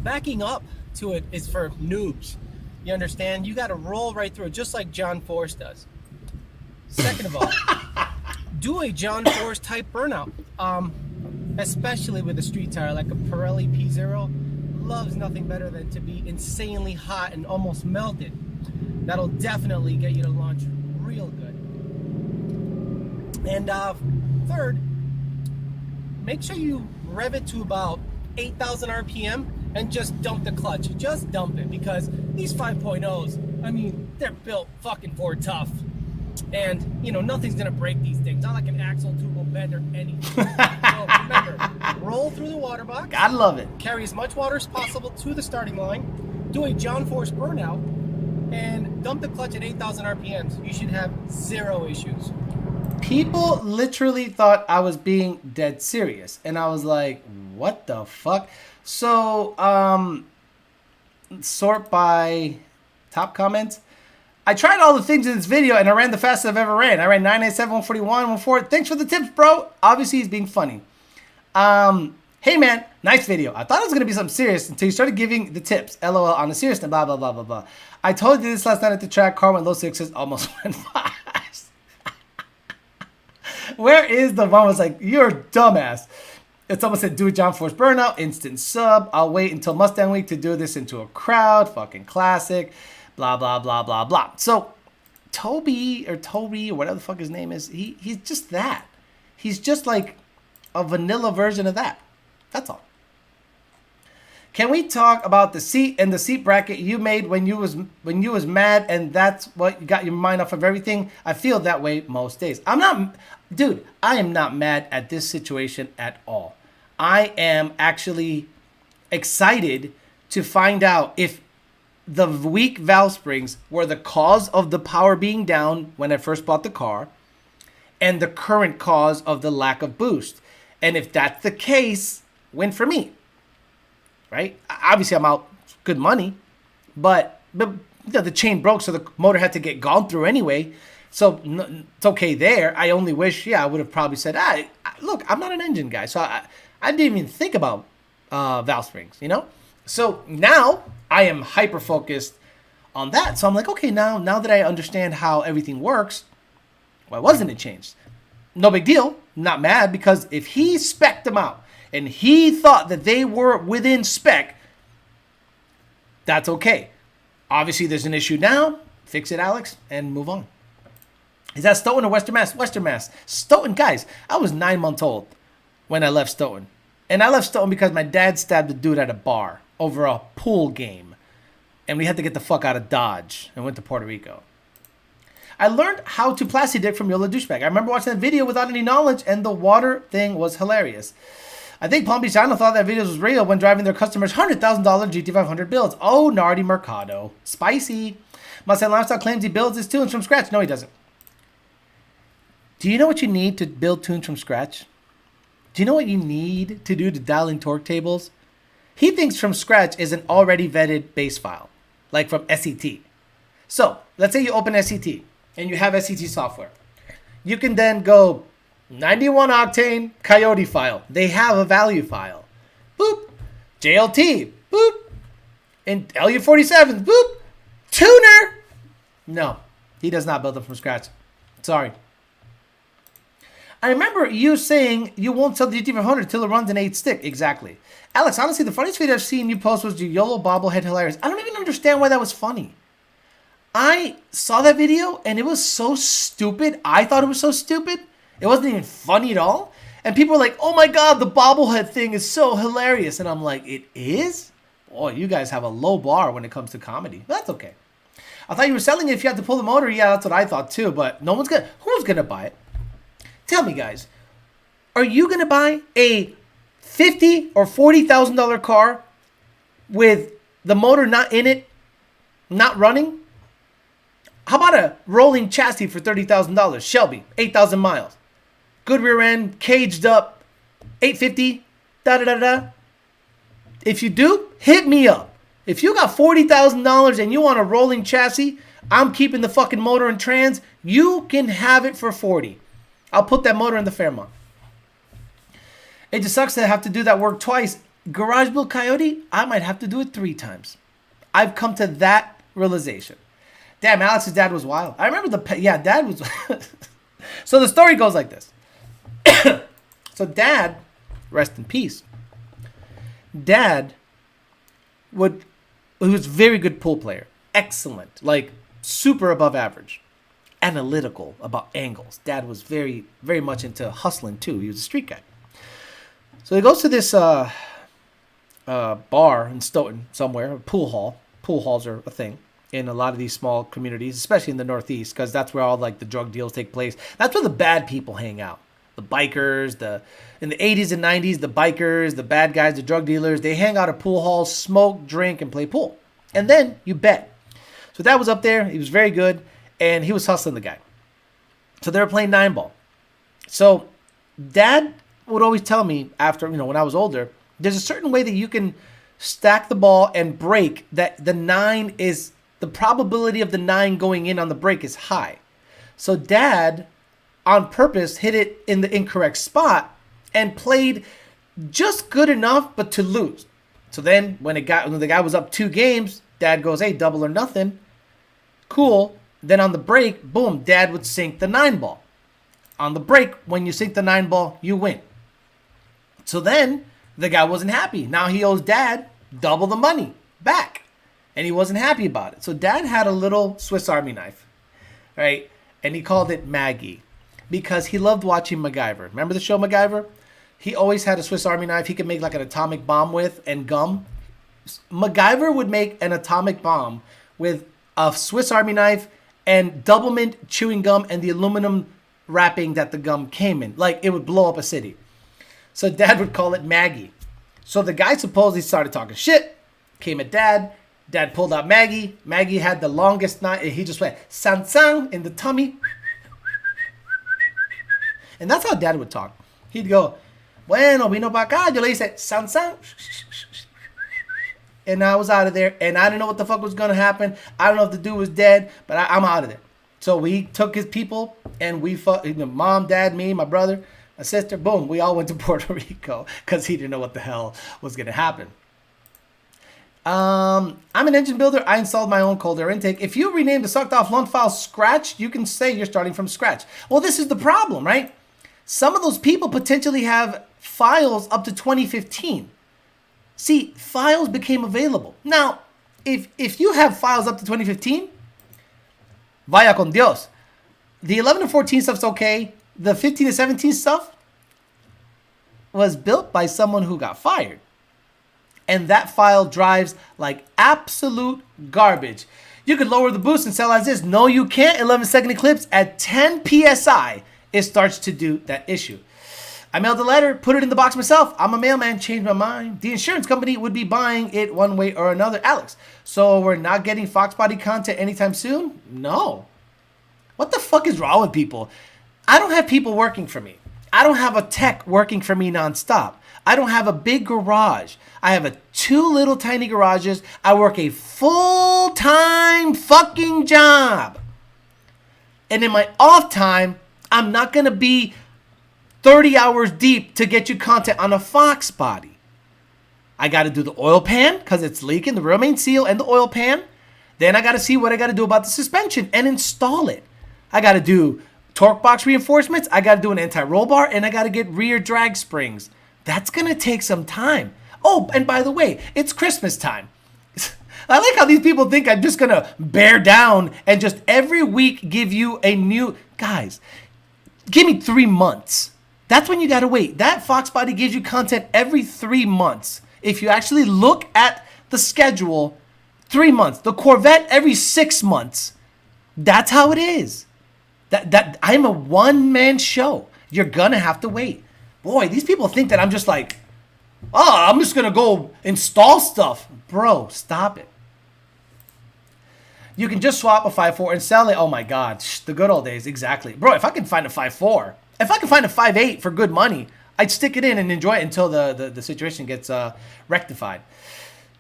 backing up to it is for noobs. You understand? You got to roll right through it, just like John Force does. Second of all, do a John Force type burnout. Especially with a street tire like a Pirelli P0, loves nothing better than to be insanely hot and almost melted. That'll definitely get you to launch real good. And third, make sure you rev it to about 8,000 RPM and just dump the clutch. Just dump it, because these 5.0s, I mean, they're built fucking for tough. And, you know, nothing's going to break these things. Not like an axle tube will bend or anything. So remember, roll through the water box. Gotta love it. Carry as much water as possible to the starting line. Do a John Force burnout. And dump the clutch at 8,000 RPMs. You should have 0 issues. People literally thought I was being dead serious. And I was like, what the fuck? So, sort by top comments. I tried all the things in this video and I ran the fastest I've ever ran. I ran 997, 141, 140. Thanks for the tips, bro. Obviously, he's being funny. Hey, man, nice video. I thought it was going to be something serious until you started giving the tips. LOL, on the serious and blah, blah, blah, blah, blah. I told you this last night at the track. Car went low 6s, almost went fast. Where is the one was like, you're a dumbass. It's almost said, do a John Force burnout, instant sub. I'll wait until Mustang Week to do this into a crowd. Fucking classic. Blah, blah, blah, blah, blah. So, Toby, or whatever the fuck his name is, he's just that. He's just like a vanilla version of that. That's all. Can we talk about the seat and the seat bracket you made when you was mad and that's what got your mind off of everything? I feel that way most days. I'm not, dude, I am not mad at this situation at all. I am actually excited to find out if the weak valve springs were the cause of the power being down when I first bought the car and the current cause of the lack of boost. And if that's the case, win for me. Right? Obviously, I'm out good money, but the chain broke, so the motor had to get gone through anyway. So it's okay there. I only wish, I would have probably said, look, I'm not an engine guy, so I didn't even think about valve springs, you know? So now I am hyper focused on that. So I'm like, okay, now that I understand how everything works, why wasn't it changed? No big deal. Not mad, because if he spec'd them out, and he thought that they were within spec, that's okay. Obviously, there's an issue now. Fix it, Alex, and move on. Is that Stoughton or Western Mass? Western Mass. Stoughton, guys, I was 9 months old when I left Stoughton. And I left Stoughton because my dad stabbed a dude at a bar over a pool game. And we had to get the fuck out of Dodge and went to Puerto Rico. I learned how to plasti dick from Yola Douchebag. I remember watching that video without any knowledge, and the water thing was hilarious. I think Palm Beach Channel thought that video was real when driving their customers $100,000 GT500 builds. Oh, Nardi Mercado. Spicy. Mustang Lifestyle claims he builds his tunes from scratch. No, he doesn't. Do you know what you need to build tunes from scratch? Do you know what you need to do to dial in torque tables? He thinks from scratch is an already vetted base file, like from SET. So, let's say you open SET and you have SET software. You can then go 91 octane Coyote file. They have a value file. Boop. JLT. Boop. And LU47. Boop. Tuner. No, he does not build them from scratch. Sorry. I remember you saying you won't sell the GT500 till it runs an 8 stick. Exactly. Alex, honestly, the funniest video I've seen you post was your YOLO bobblehead hilarious. I don't even understand why that was funny. I saw that video and it was so stupid. I thought it was so stupid. It wasn't even funny at all. And people were like, oh my God, the bobblehead thing is so hilarious. And I'm like, it is? Boy, you guys have a low bar when it comes to comedy. But that's okay. I thought you were selling it if you had to pull the motor. Yeah, that's what I thought too. But no one's gonna, who's gonna buy it? Tell me, guys, are you gonna buy a $50,000 or $40,000 car with the motor not in it, not running? How about a rolling chassis for $30,000? Shelby, 8,000 miles. Good rear end, caged up, 850, da-da-da-da. If you do, hit me up. If you got $40,000 and you want a rolling chassis, I'm keeping the fucking motor and trans, you can have it for $40,000. I'll put that motor in the Fairmont. It just sucks to have to do that work twice. Garage build Coyote, I might have to do it 3 times. I've come to that realization. Damn, Alex's dad was wild. I remember dad was... So the story goes like this. So dad, rest in peace. Dad he was a very good pool player. Excellent. Like, super above average. Analytical about angles. Dad was very, very much into hustling too. He was a street guy. So he goes to this bar in Stoughton somewhere, a pool hall. Pool halls are a thing in a lot of these small communities, especially in the Northeast, because that's where all like the drug deals take place. That's where the bad people hang out. The bikers, in the 80s and 90s, the bikers, the bad guys, the drug dealers, they hang out at pool halls, smoke, drink, and play pool. And then you bet. So Dad was up there. He was very good, and he was hustling the guy. So they were playing 9-ball. So Dad would always tell me after, when I was older, there's a certain way that you can stack the ball and break that the probability of the 9 going in on the break is high. So Dad, on purpose, hit it in the incorrect spot and played just good enough, but to lose. So then when the guy was up 2 games, Dad goes, hey, double or nothing. Cool. Then on the break, boom, Dad would sink the 9-ball. On the break, when you sink the 9-ball, you win. So then the guy wasn't happy. Now he owes Dad double the money back. And he wasn't happy about it. So Dad had a little Swiss Army knife, right? And he called it Maggie. because he loved watching MacGyver. Remember the show MacGyver? He always had a Swiss Army knife he could make like an atomic bomb with and gum. MacGyver would make an atomic bomb with a Swiss Army knife and Doublemint chewing gum and the aluminum wrapping that the gum came in. Like, it would blow up a city. So Dad would call it Maggie. So the guy supposedly started talking shit, came at Dad. Dad pulled out Maggie. Maggie had the longest knife. He just went, sang sang, in the tummy. And that's how Dad would talk. He'd go, bueno, vino pa acá. Yo le hice, sang sang. And I was out of there. And I didn't know what the fuck was going to happen. I don't know if the dude was dead, but I'm out of there. So we took his people, and we fought, Mom, Dad, me, my brother, my sister, boom. We all went to Puerto Rico because he didn't know what the hell was going to happen. I'm an engine builder. I installed my own cold air intake. If you rename the sucked off lung file scratch, you can say you're starting from scratch. Well, this is the problem, right? Some of those people potentially have files up to 2015. See, files became available. Now, if you have files up to 2015, vaya con Dios. The 11 and 14 stuff's okay. The 15 and 17 stuff was built by someone who got fired. And that file drives like absolute garbage. You could lower the boost and sell as is. No, you can't. 11-second eclipse at 10 PSI. It starts to do that issue. I mailed the letter, put it in the box myself. I'm a mailman, changed my mind. The insurance company would be buying it one way or another. Alex, so we're not getting Fox Body content anytime soon? No. What the fuck is wrong with people? I don't have people working for me. I don't have a tech working for me nonstop. I don't have a big garage. I have 2 little tiny garages. I work a full-time fucking job. And in my off time, I'm not going to be 30 hours deep to get you content on a Fox Body. I got to do the oil pan because it's leaking, the rear main seal and the oil pan. Then I got to see what I got to do about the suspension and install it. I got to do torque box reinforcements. I got to do an anti-roll bar, and I got to get rear drag springs. That's going to take some time. Oh, and by the way, it's Christmas time. I like how these people think I'm just going to bear down and just every week give you a new... Guys, give me 3 months. That's when you got to wait. That Fox Body gives you content every 3 months. If you actually look at the schedule, 3 months. The Corvette every 6 months. That's how it is. That I'm a one-man show. You're going to have to wait. Boy, these people think that I'm just like, oh, I'm just going to go install stuff. Bro, stop it. You can just swap a 5.4 and sell it. Oh my God, the good old days, exactly. Bro, if I can find a 5.4, if I can find a 5.8 for good money, I'd stick it in and enjoy it until the situation gets rectified.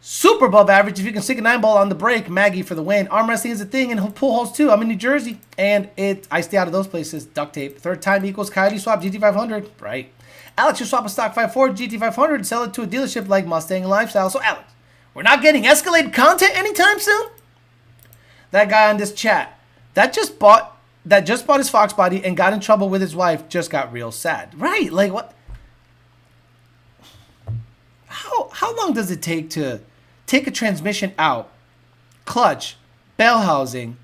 Super above average. If you can stick a 9-ball on the brake, Maggie for the win. Arm wrestling is a thing, and pool holes too. I'm in New Jersey, and I stay out of those places. Duct tape. Third time equals Coyote swap GT500. Right. Alex, you swap a stock 5.4 GT500, sell it to a dealership like Mustang Lifestyle. So Alex, we're not getting Escalade content anytime soon? That guy on this chat that just bought his Fox Body and got in trouble with his wife just got real sad. Right. Like what? How long does it take to take a transmission out, clutch, bell housing,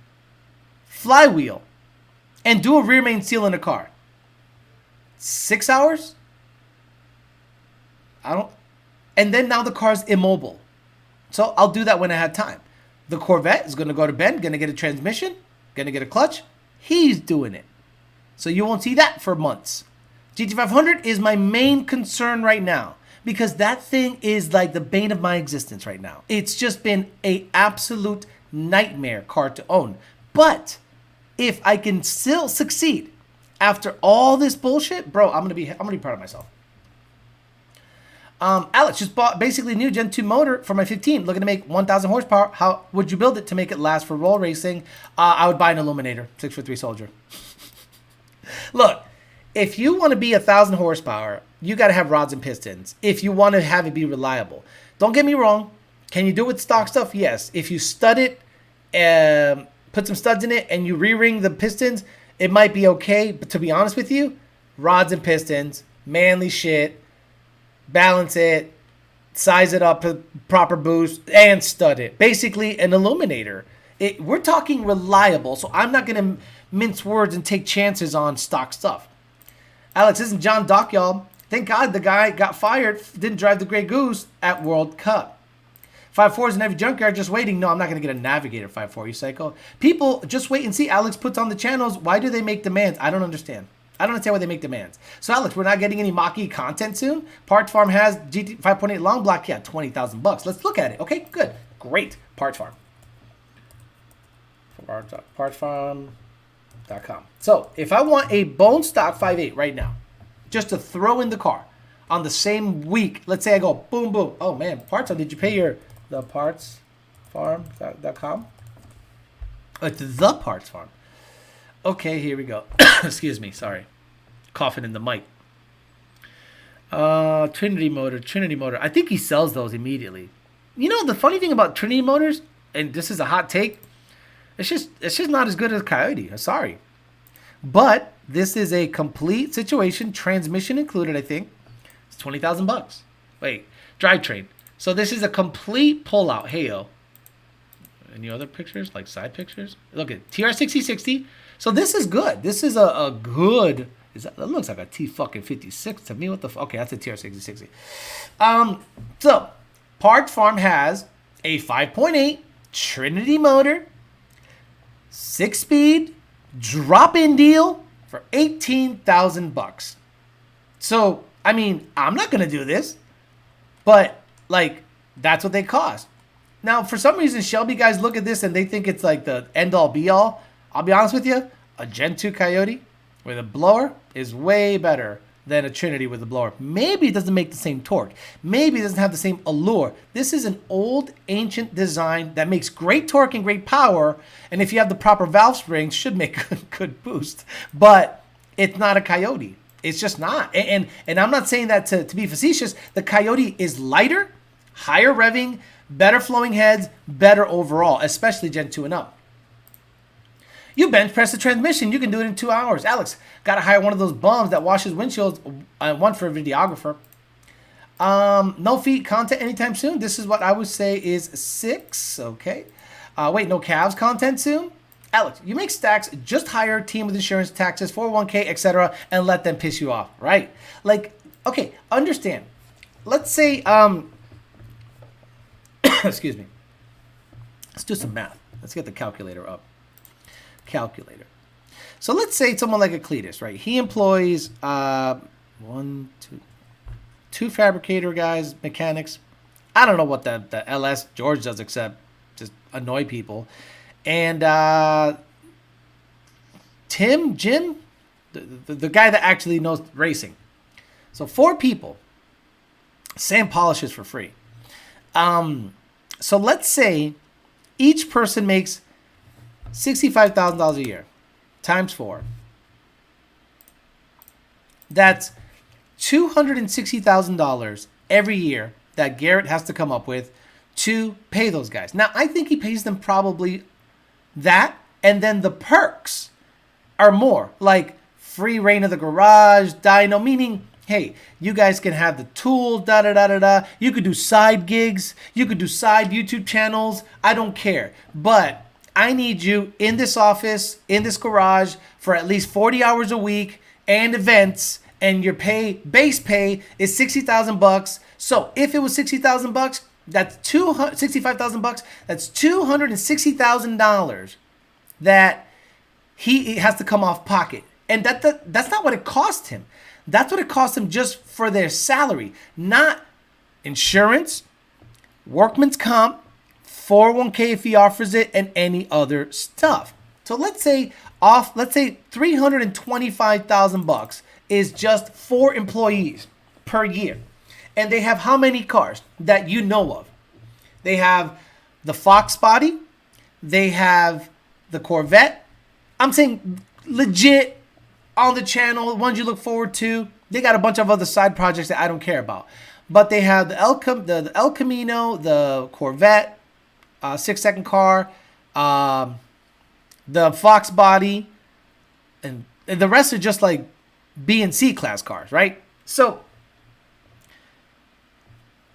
flywheel, and do a rear main seal in a car? 6 hours? And then now the car's immobile. So I'll do that when I have time. The Corvette is going to go to Ben, going to get a transmission, going to get a clutch. He's doing it. So you won't see that for months. GT500 is my main concern right now because that thing is like the bane of my existence right now. It's just been an absolute nightmare car to own. But if I can still succeed after all this bullshit, bro, I'm gonna be proud of myself. Alex just bought basically a new Gen 2 motor for my 15, looking to make 1,000 horsepower. How would you build it to make it last for roll racing? I would buy an Illuminator, 6'3" Soldier. Look, if you want to be 1,000 horsepower, you got to have rods and pistons. If you want to have it be reliable. Don't get me wrong. Can you do it with stock stuff? Yes. If you stud it, put some studs in it, and you re-ring the pistons, it might be okay. But to be honest with you, rods and pistons, manly shit, balance it, size it up, proper boost, and stud it. Basically, an Illuminator. We're talking reliable, so I'm not going to mince words and take chances on stock stuff. Alex, isn't John Dock, y'all? Thank God the guy got fired, didn't drive the Grey Goose at World Cup. 5.4 is in every junkyard just waiting. No, I'm not going to get a Navigator 5.4, you psycho. People, just wait and see. Alex puts on the channels. Why do they make demands? I don't understand. I don't understand why they make demands. So, Alex, we're not getting any Mach-E content soon? Parts Farm has GT 5.8 long block. Yeah, 20,000 bucks. Let's look at it. Okay, good. Great. Parts Farm. Partsfarm.com. So, if I want a bone stock 5.8 right now, just to throw in the car on the same week, let's say I go boom, boom. Oh, man, Parts Farm, did you pay the partsfarm.com? It's the Parts Farm. Okay, here we go. Excuse me, sorry. Coughing in the mic. Trinity Motor. I think he sells those immediately. You know, the funny thing about Trinity Motors, and this is a hot take, it's just not as good as Coyote. I'm sorry. But this is a complete situation, transmission included, I think. It's 20,000 bucks. Wait, drivetrain. So this is a complete pullout. Heyo. Any other pictures, like side pictures? Look at TR6060. So this is good. This is a good. That looks like a T56 to me. What the? Okay, that's a TR6060. So Parts Farm has a 5.8 Trinity motor, 6-speed, drop-in deal for 18,000 bucks. So I mean, I'm not gonna do this, but like that's what they cost. Now, for some reason, Shelby guys look at this and they think it's like the end-all be-all. I'll be honest with you, a Gen 2 Coyote with a blower is way better than a Trinity with a blower. Maybe it doesn't make the same torque. Maybe it doesn't have the same allure. This is an old, ancient design that makes great torque and great power, and if you have the proper valve springs, should make a good boost. But it's not a Coyote. It's just not. And I'm not saying that to be facetious. The Coyote is lighter, higher revving, better flowing heads, better overall, especially Gen 2 and up. You bench press the transmission. You can do it in 2 hours. Alex, got to hire one of those bums that washes windshields. One for a videographer. No feet content anytime soon. This is what I would say is 6. Okay. Wait, no calves content soon? Alex, you make stacks, just hire a team with insurance, taxes, 401k, etc., and let them piss you off, right? Like, okay, understand. Let's say, excuse me. Let's do some math. Let's get the calculator up. Calculator. So let's say someone like a Cletus, right? He employs two fabricator guys, mechanics. I don't know what the LS George does except just annoy people. And Jim, the guy that actually knows racing. So 4 people. Sand polishes for free. So let's say each person makes $65,000 a year times 4. That's $260,000 every year that Garrett has to come up with to pay those guys. Now, I think he pays them probably that, and then the perks are more, like free reign of the garage, dyno, meaning, hey, you guys can have the tool, da-da-da-da-da. You could do side gigs. You could do side YouTube channels. I don't care. But I need you in this office, in this garage, for at least 40 hours a week and events, and your base pay is 60,000 bucks. So if it was 60,000 bucks, that's 65,000 bucks. That's $260,000 that he has to come off pocket. And that's not what it cost him. That's what it cost him just for their salary, not insurance, workman's comp, 401k if he offers it, and any other stuff. So let's say 325,000 bucks is just 4 employees per year. And they have how many cars that you know of? They have the Fox body. They have the Corvette. I'm saying legit on the channel, ones you look forward to. They got a bunch of other side projects that I don't care about. But they have the El Camino, the Corvette, 6-second car, the Fox body, and the rest are just like B and C class cars, right? So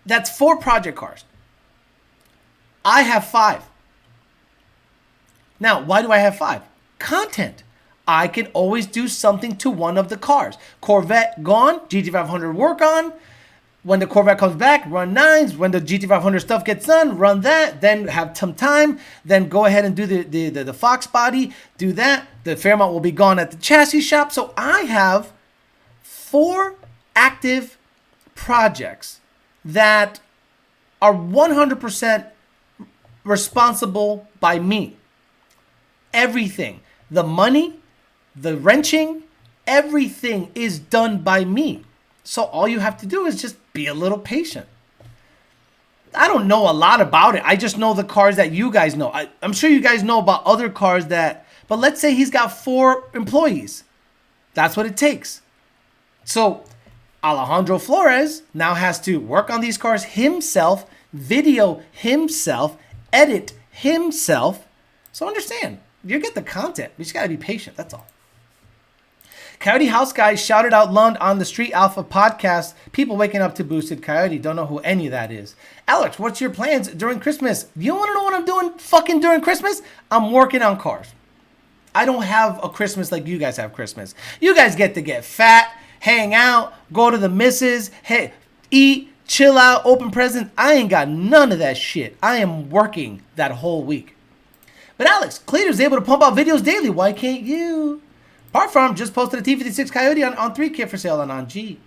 that's 4 project cars. I have 5. Now, why do I have 5? Content. I can always do something to one of the cars. Corvette gone, GT500 work on. When the Corvette comes back, run 9s. When the GT500 stuff gets done, run that. Then have some time. Then go ahead and do the Fox body. Do that. The Fairmont will be gone at the chassis shop. So I have 4 active projects that are 100% responsible by me. Everything. The money, the wrenching, everything is done by me. So all you have to do is just be a little patient. I don't know a lot about it. I just know the cars that you guys know. I'm sure you guys know about other cars that, but let's say he's got 4 employees. That's what it takes. So Alejandro Flores now has to work on these cars himself, video himself, edit himself. So understand, you get the content. You just got to be patient. That's all. Coyote House guys shouted out Lund on the Street Alpha podcast. People waking up to Boosted Coyote. Don't know who any of that is. Alex, what's your plans during Christmas? You want to know what I'm doing fucking during Christmas? I'm working on cars. I don't have a Christmas like you guys have Christmas. You guys get to get fat, hang out, go to the missus, hey, eat, chill out, open presents. I ain't got none of that shit. I am working that whole week. But Alex, Cleater's able to pump out videos daily. Why can't you? Part Farm just posted a T56 Coyote on 3 kit for sale on IG.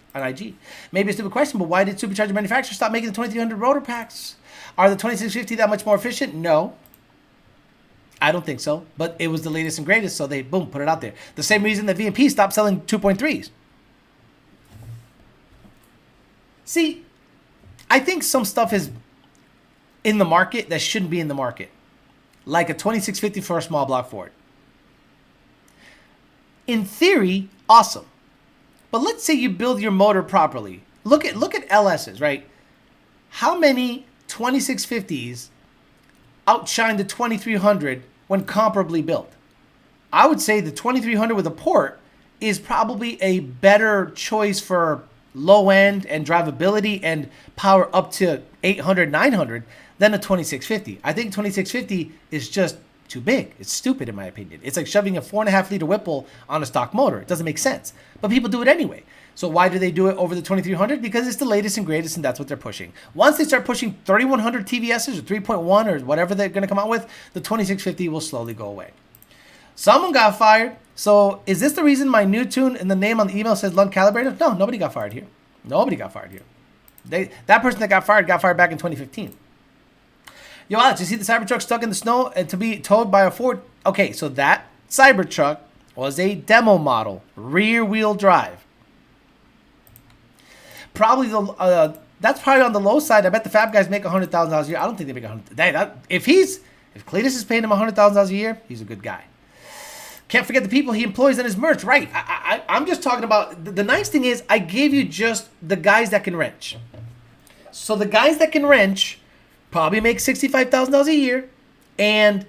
Maybe a stupid question, but why did supercharger manufacturers stop making the 2300 rotor packs? Are the 2650 that much more efficient? No. I don't think so. But it was the latest and greatest, so they, boom, put it out there. The same reason that VMP stopped selling 2.3s. See, I think some stuff is in the market that shouldn't be in the market. Like a 2650 for a small block Ford. In theory, awesome. But let's say you build your motor properly. Look at LSs, right? How many 2650s outshine the 2300 when comparably built? I would say the 2300 with a port is probably a better choice for low end and drivability and power up to 800, 900 than a 2650. I think 2650 is just too big. It's stupid in my opinion. It's like shoving a 4.5 liter Whipple on a stock motor. It doesn't make sense. But people do it anyway. So why do they do it over the 2300? Because it's the latest and greatest and that's what they're pushing. Once they start pushing 3100 TVSs or 3.1 or whatever they're going to come out with, the 2650 will slowly go away. Someone got fired. So is this the reason my new tune in the name on the email says Lund Calibrator? No, nobody got fired here. Nobody got fired here. That person that got fired back in 2015. Yo, Alex, you see the Cybertruck stuck in the snow and to be towed by a Ford? Okay, so that Cybertruck was a demo model, rear wheel drive. Probably that's probably on the low side. I bet the Fab guys make $100,000 a year. I don't think they make $100,000. If Cletus is paying him $100,000 a year, he's a good guy. Can't forget the people he employs in his merch. Right. I'm just talking about the nice thing is I gave you just the guys that can wrench. So the guys that can wrench probably make $65,000 a year, and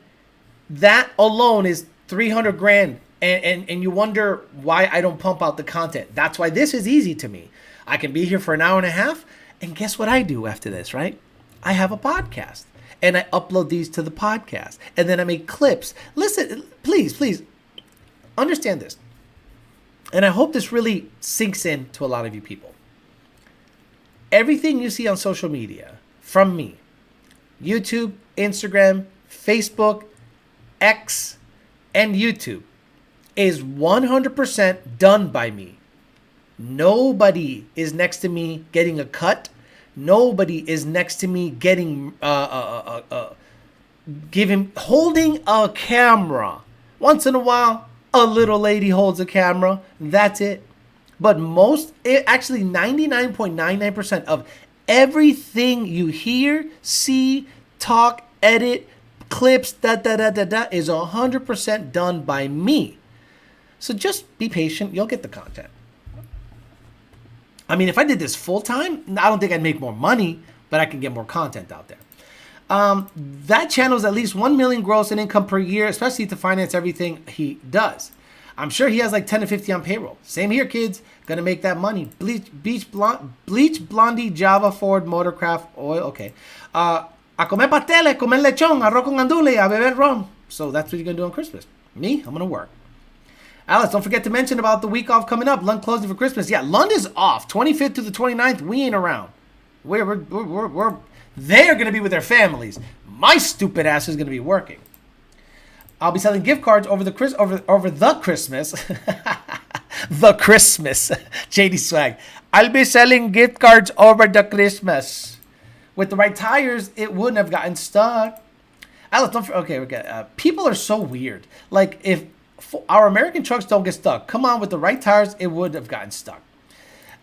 that alone is $300,000. And you wonder why I don't pump out the content. That's why this is easy to me. I can be here for an hour and a half, and guess what I do after this, right? I have a podcast, and I upload these to the podcast, and then I make clips. Listen, please, understand this. And I hope this really sinks in to a lot of you people. Everything you see on social media from me, YouTube, Instagram, Facebook, X, and YouTube, is 100% done by me. Nobody is next to me getting a cut. Nobody is next to me getting holding a camera. Once in a while, a little lady holds a camera. That's it. But actually 99.99% of everything you hear, see, talk, edit, clips, is 100% done by me. So just be patient. You'll get the content. I mean, if I did this full time, I don't think I'd make more money, but I can get more content out there. That channel is at least 1 million gross in income per year, especially to finance everything he does. I'm sure he has like 10 to 50 on payroll. Same here, kids. Gonna make that money. Bleach Blondie, Java, Ford, Motorcraft, oil. Okay. A comer pasteles, comer lechón, arroz con gandules, a beber rum. So that's what you're gonna do on Christmas. Me, I'm gonna work. Alex, don't forget to mention about the week off coming up. Lund closing for Christmas. Yeah, Lund is off. 25th to the 29th, we ain't around. They're going to be with their families. My stupid ass is going to be working. I'll be selling gift cards over the Christmas. The Christmas. JD Swag. I'll be selling gift cards over the Christmas. With the right tires, it wouldn't have gotten stuck. Alex, people are so weird. Like, if our American trucks don't get stuck, come on, with the right tires, it would have gotten stuck.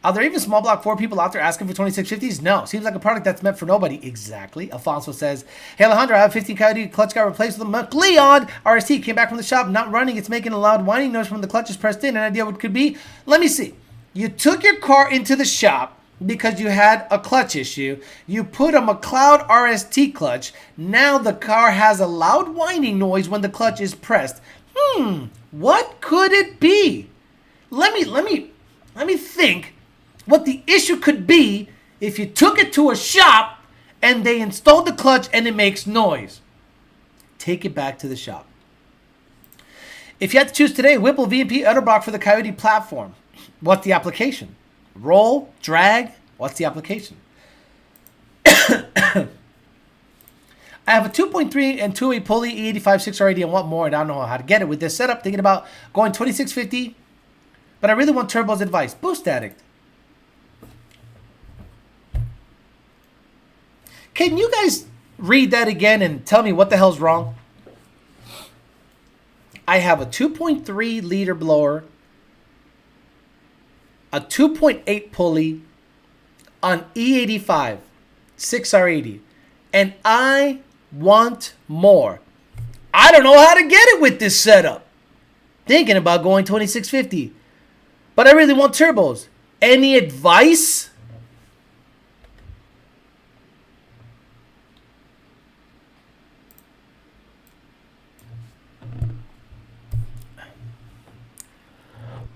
Are there even small block 4 people out there asking for 2650s? No. Seems like a product that's meant for nobody. Exactly. Alfonso says, hey, Alejandro, I have 15 Coyote. Clutch got replaced with a McLeod RST. Came back from the shop, not running. It's making a loud whining noise when the clutch is pressed in. An idea what it could be? Let me see. You took your car into the shop because you had a clutch issue. You put a McLeod RST clutch. Now the car has a loud whining noise when the clutch is pressed. What could it be? Let me think what the issue could be if you took it to a shop and they installed the clutch and it makes noise. Take it back to the shop. If you had to choose today, Whipple VMP Utterbach for the Coyote platform. What's the application? Roll, drag, what's the application? I have a 2.3 and 2.8 pulley E85 6R80 and want more, and I don't know how to get it with this setup. Thinking about going 2650, but I really want Turbo's advice. Boost Addict. Can you guys read that again and tell me what the hell's wrong? I have a 2.3 liter blower, a 2.8 pulley on E85 6R80, and I want more. I don't know how to get it with this setup. Thinking about going 2650, but I really want turbos. Any advice?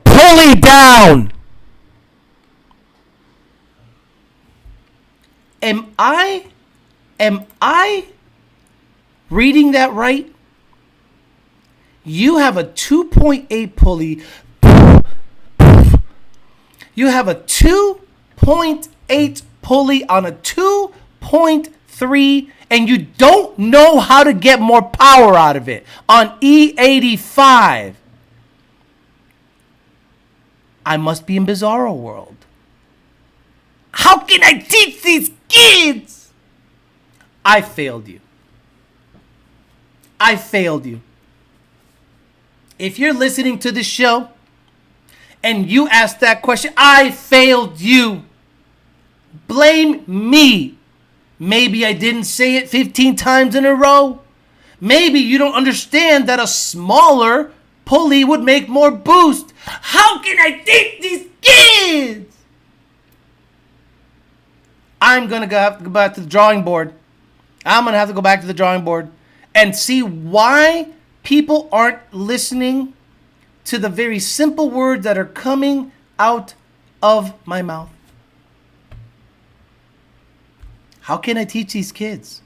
Pulley down. Am I reading that right? You have a 2.8 pulley. You have a 2.8 pulley on a 2.3, and you don't know how to get more power out of it on E85. I must be in Bizarro World. How can I teach these kids? I failed you. I failed you. If you're listening to this show and you asked that question, I failed you. Blame me. Maybe I didn't say it 15 times in a row. Maybe you don't understand that a smaller pulley would make more boost. How can I teach these kids? I'm going to have to go back to the drawing board. I'm going to have to go back to the drawing board and see why people aren't listening to the very simple words that are coming out of my mouth. How can I teach these kids?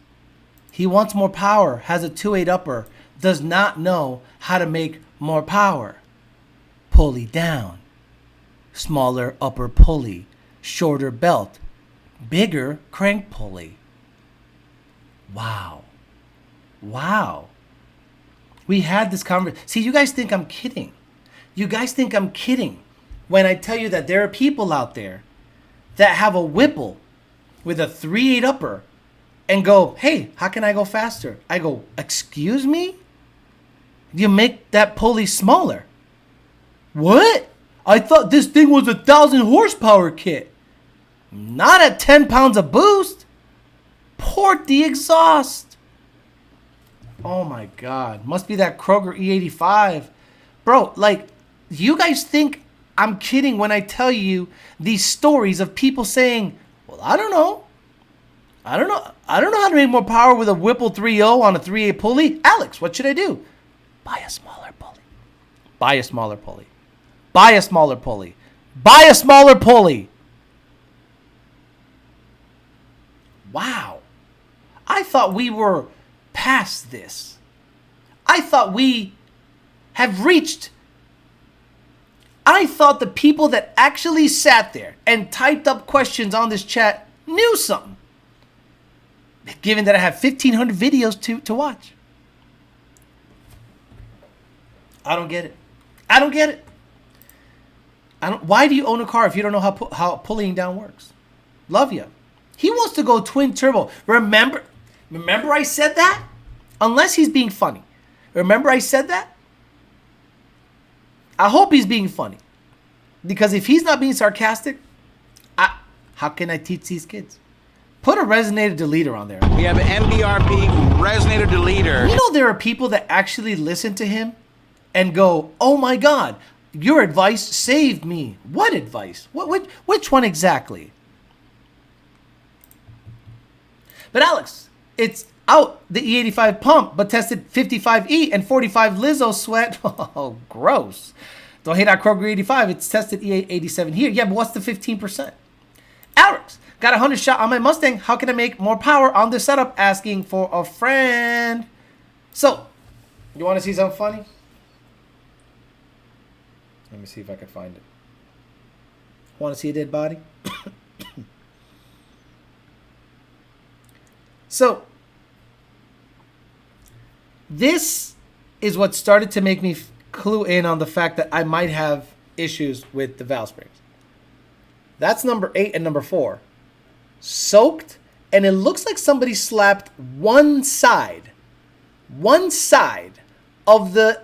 He wants more power, has a 2.8 upper, does not know how to make more power. Pulley down, smaller upper pulley, shorter belt, bigger crank pulley. Wow. Wow. We had this conversation. See, you guys think I'm kidding. You guys think I'm kidding when I tell you that there are people out there that have a Whipple with a 3.8 upper and go, hey, how can I go faster? I go, excuse me? You make that pulley smaller. What? I thought this thing was 1,000 horsepower kit. Not at 10 pounds of boost. Port the exhaust. Oh my God. Must be that Kroger E85. Bro, like, you guys think I'm kidding when I tell you these stories of people saying, well, I don't know. I don't know how to make more power with a Whipple 3.0 on a 3.8 pulley. Alex, what should I do? Buy a smaller pulley. Buy a smaller pulley. Buy a smaller pulley. Buy a smaller pulley. Wow. I thought we were past this. I thought we have reached I thought the people that actually sat there and typed up questions on this chat knew something. Given that I have 1,500 videos to watch. I don't get it. I don't get it. Why do you own a car if you don't know how pulling down works? Love you. He wants to go twin turbo. Remember I said that? Unless he's being funny. Remember I said that? I hope he's being funny. Because if he's not being sarcastic, how can I teach these kids? Put a resonator deleter on there. We have an MDRP resonator deleter. You know there are people that actually listen to him and go, oh my God, your advice saved me. What advice? Which one exactly? But Alex, it's out the E85 pump, but tested 55E and 45 Lizzo sweat. Oh, gross. Don't hate our Kroger 85. It's tested E87 here. Yeah, but what's the 15%? Alex, got a 100 shot on my Mustang. How can I make more power on this setup? Asking for a friend. So, you want to see something funny? Let me see if I can find it. Want to see a dead body? So, this is what started to make me clue in on the fact that I might have issues with the valve springs. That's number 8 and number 4. Soaked, and it looks like somebody slapped one side of the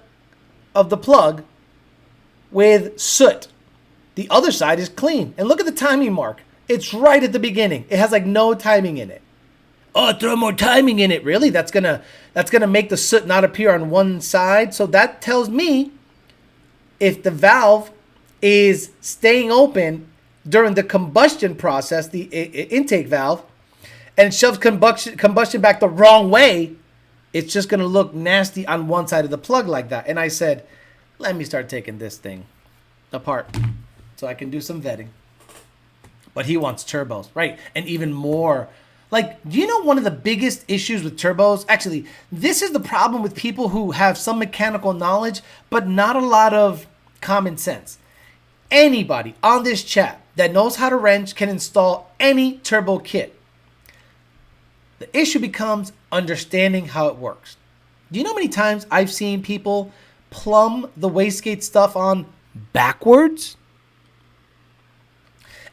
plug with soot. The other side is clean. And look at the timing mark. It's right at the beginning. It has like no timing in it. Oh, throw more timing in it. Really? That's gonna make the soot not appear on one side. So that tells me if the valve is staying open during the combustion process, the intake valve, and shoves combustion back the wrong way, it's just gonna look nasty on one side of the plug like that. And I said, let me start taking this thing apart so I can do some vetting. But he wants turbos, right? And even more. Like, do you know one of the biggest issues with turbos? Actually, this is the problem with people who have some mechanical knowledge, but not a lot of common sense. Anybody on this chat that knows how to wrench can install any turbo kit. The issue becomes understanding how it works. Do you know how many times I've seen people plumb the wastegate stuff on backwards?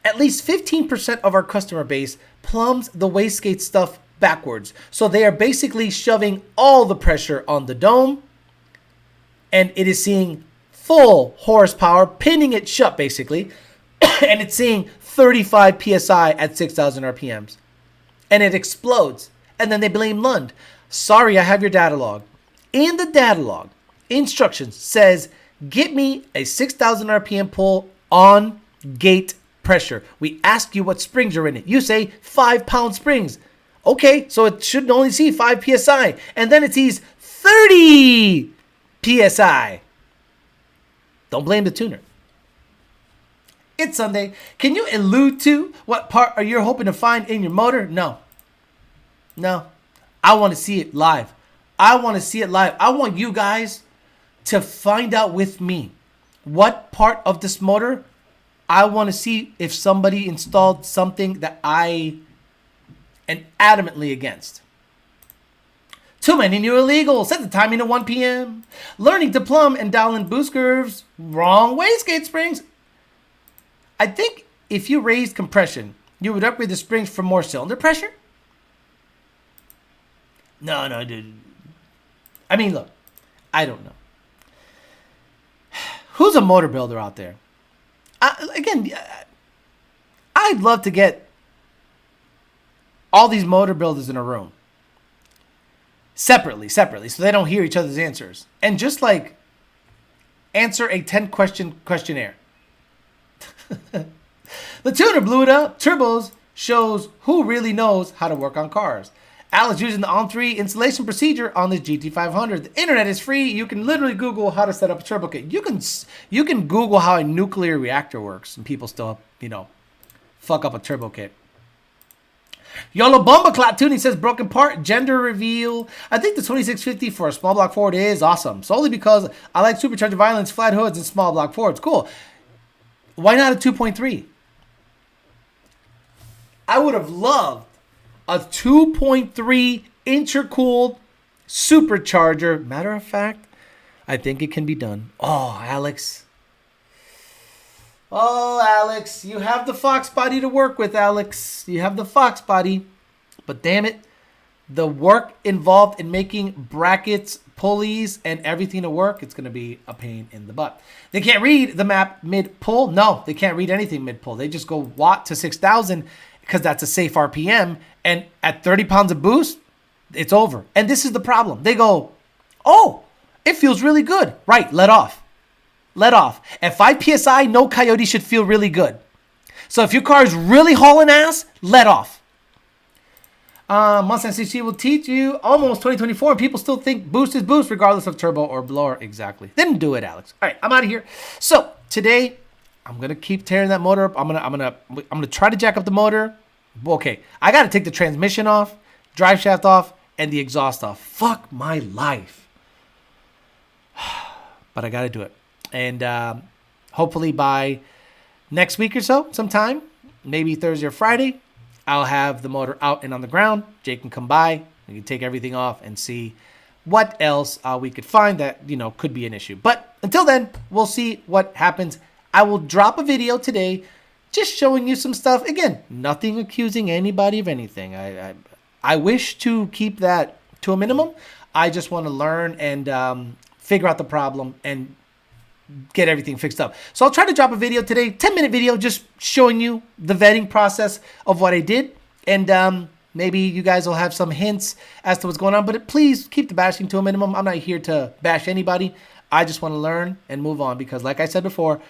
At least 15% of our customer base plumbs the wastegate stuff backwards. So they are basically shoving all the pressure on the dome, and it is seeing full horsepower, pinning it shut basically, and it's seeing 35 PSI at 6,000 RPMs. And it explodes. And then they blame Lund. Sorry, I have your data log. In the data log, instructions says, get me a 6,000 RPM pull on gate pressure. We ask you what springs are in it. You say 5-pound springs. Okay, so it should only see 5 PSI. And then it sees 30 PSI. Don't blame the tuner. It's Sunday. Can you allude to what part are you hoping to find in your motor? No. I want to see it live. I want you guys to find out with me what part of this motor I want to see if somebody installed something that I am adamantly against. Too many new illegals. Set the timing to 1 p.m. Learning to plumb and dial in boost curves. Wrong wastegate springs. I think if you raised compression, you would upgrade the springs for more cylinder pressure. No, dude. I mean, look, I don't know. Who's a motor builder out there? I'd love to get all these motor builders in a room. Separately, so they don't hear each other's answers. And just like answer a 10-question questionnaire. The tuner blew it up. Turbos shows who really knows how to work on cars. Alex using the On3 installation procedure on the GT500. The internet is free. You can literally Google how to set up a turbo kit. You can Google how a nuclear reactor works, and people still, fuck up a turbo kit. Yolo Bomba Clat Tuning says broken part, gender reveal. I think the 2650 for a small block Ford is awesome. Solely because I like supercharger violence, flat hoods, and small block Fords. Cool. Why not a 2.3? I would have loved a 2.3 intercooled supercharger. Matter of fact, I think it can be done. Oh, Alex. Oh, Alex. You have the Fox body to work with, Alex. You have the Fox body. But damn it, the work involved in making brackets, pulleys, and everything to work, it's going to be a pain in the butt. They can't read the map mid-pull. No, they can't read anything mid-pull. They just go watt to 6,000 because that's a safe RPM. And at 30 pounds of boost, it's over. And this is the problem. They go, oh, it feels really good. Right, let off. Let off. At 5 PSI, no Coyote should feel really good. So if your car is really hauling ass, let off. Mustang CC will teach you almost 2024, and people still think boost is boost regardless of turbo or blower. Exactly. Didn't do it, Alex. All right, I'm out of here. So today, I'm gonna keep tearing that motor up. I'm gonna try to jack up the motor. Okay, I gotta take the transmission off, drive shaft off, and the exhaust off. Fuck my life. But I gotta do it, and hopefully by next week or so, sometime, maybe Thursday or Friday, I'll have the motor out and on the ground. Jake can come by. We can take everything off and see what else we could find that, could be an issue. But until then, we'll see what happens. I will drop a video today just showing you some stuff. Again, nothing accusing anybody of anything. I wish to keep that to a minimum. I just want to learn and figure out the problem and get everything fixed up. So I'll try to drop a video today, 10-minute video, just showing you the vetting process of what I did. And maybe you guys will have some hints as to what's going on. But please keep the bashing to a minimum. I'm not here to bash anybody. I just want to learn and move on. Because like I said before,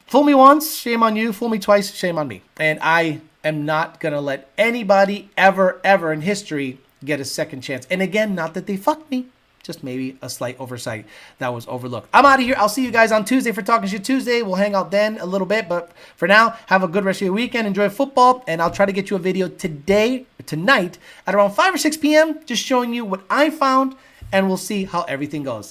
fool me once, shame on you. Fool me twice, shame on me. And I am not going to let anybody ever in history get a second chance. And again, not that they fucked me. Just maybe a slight oversight that was overlooked. I'm out of here. I'll see you guys on Tuesday for Talking Shit Tuesday. We'll hang out then a little bit. But for now, have a good rest of your weekend. Enjoy football. And I'll try to get you a video tonight at around 5 or 6 p.m. just showing you what I found. And we'll see how everything goes.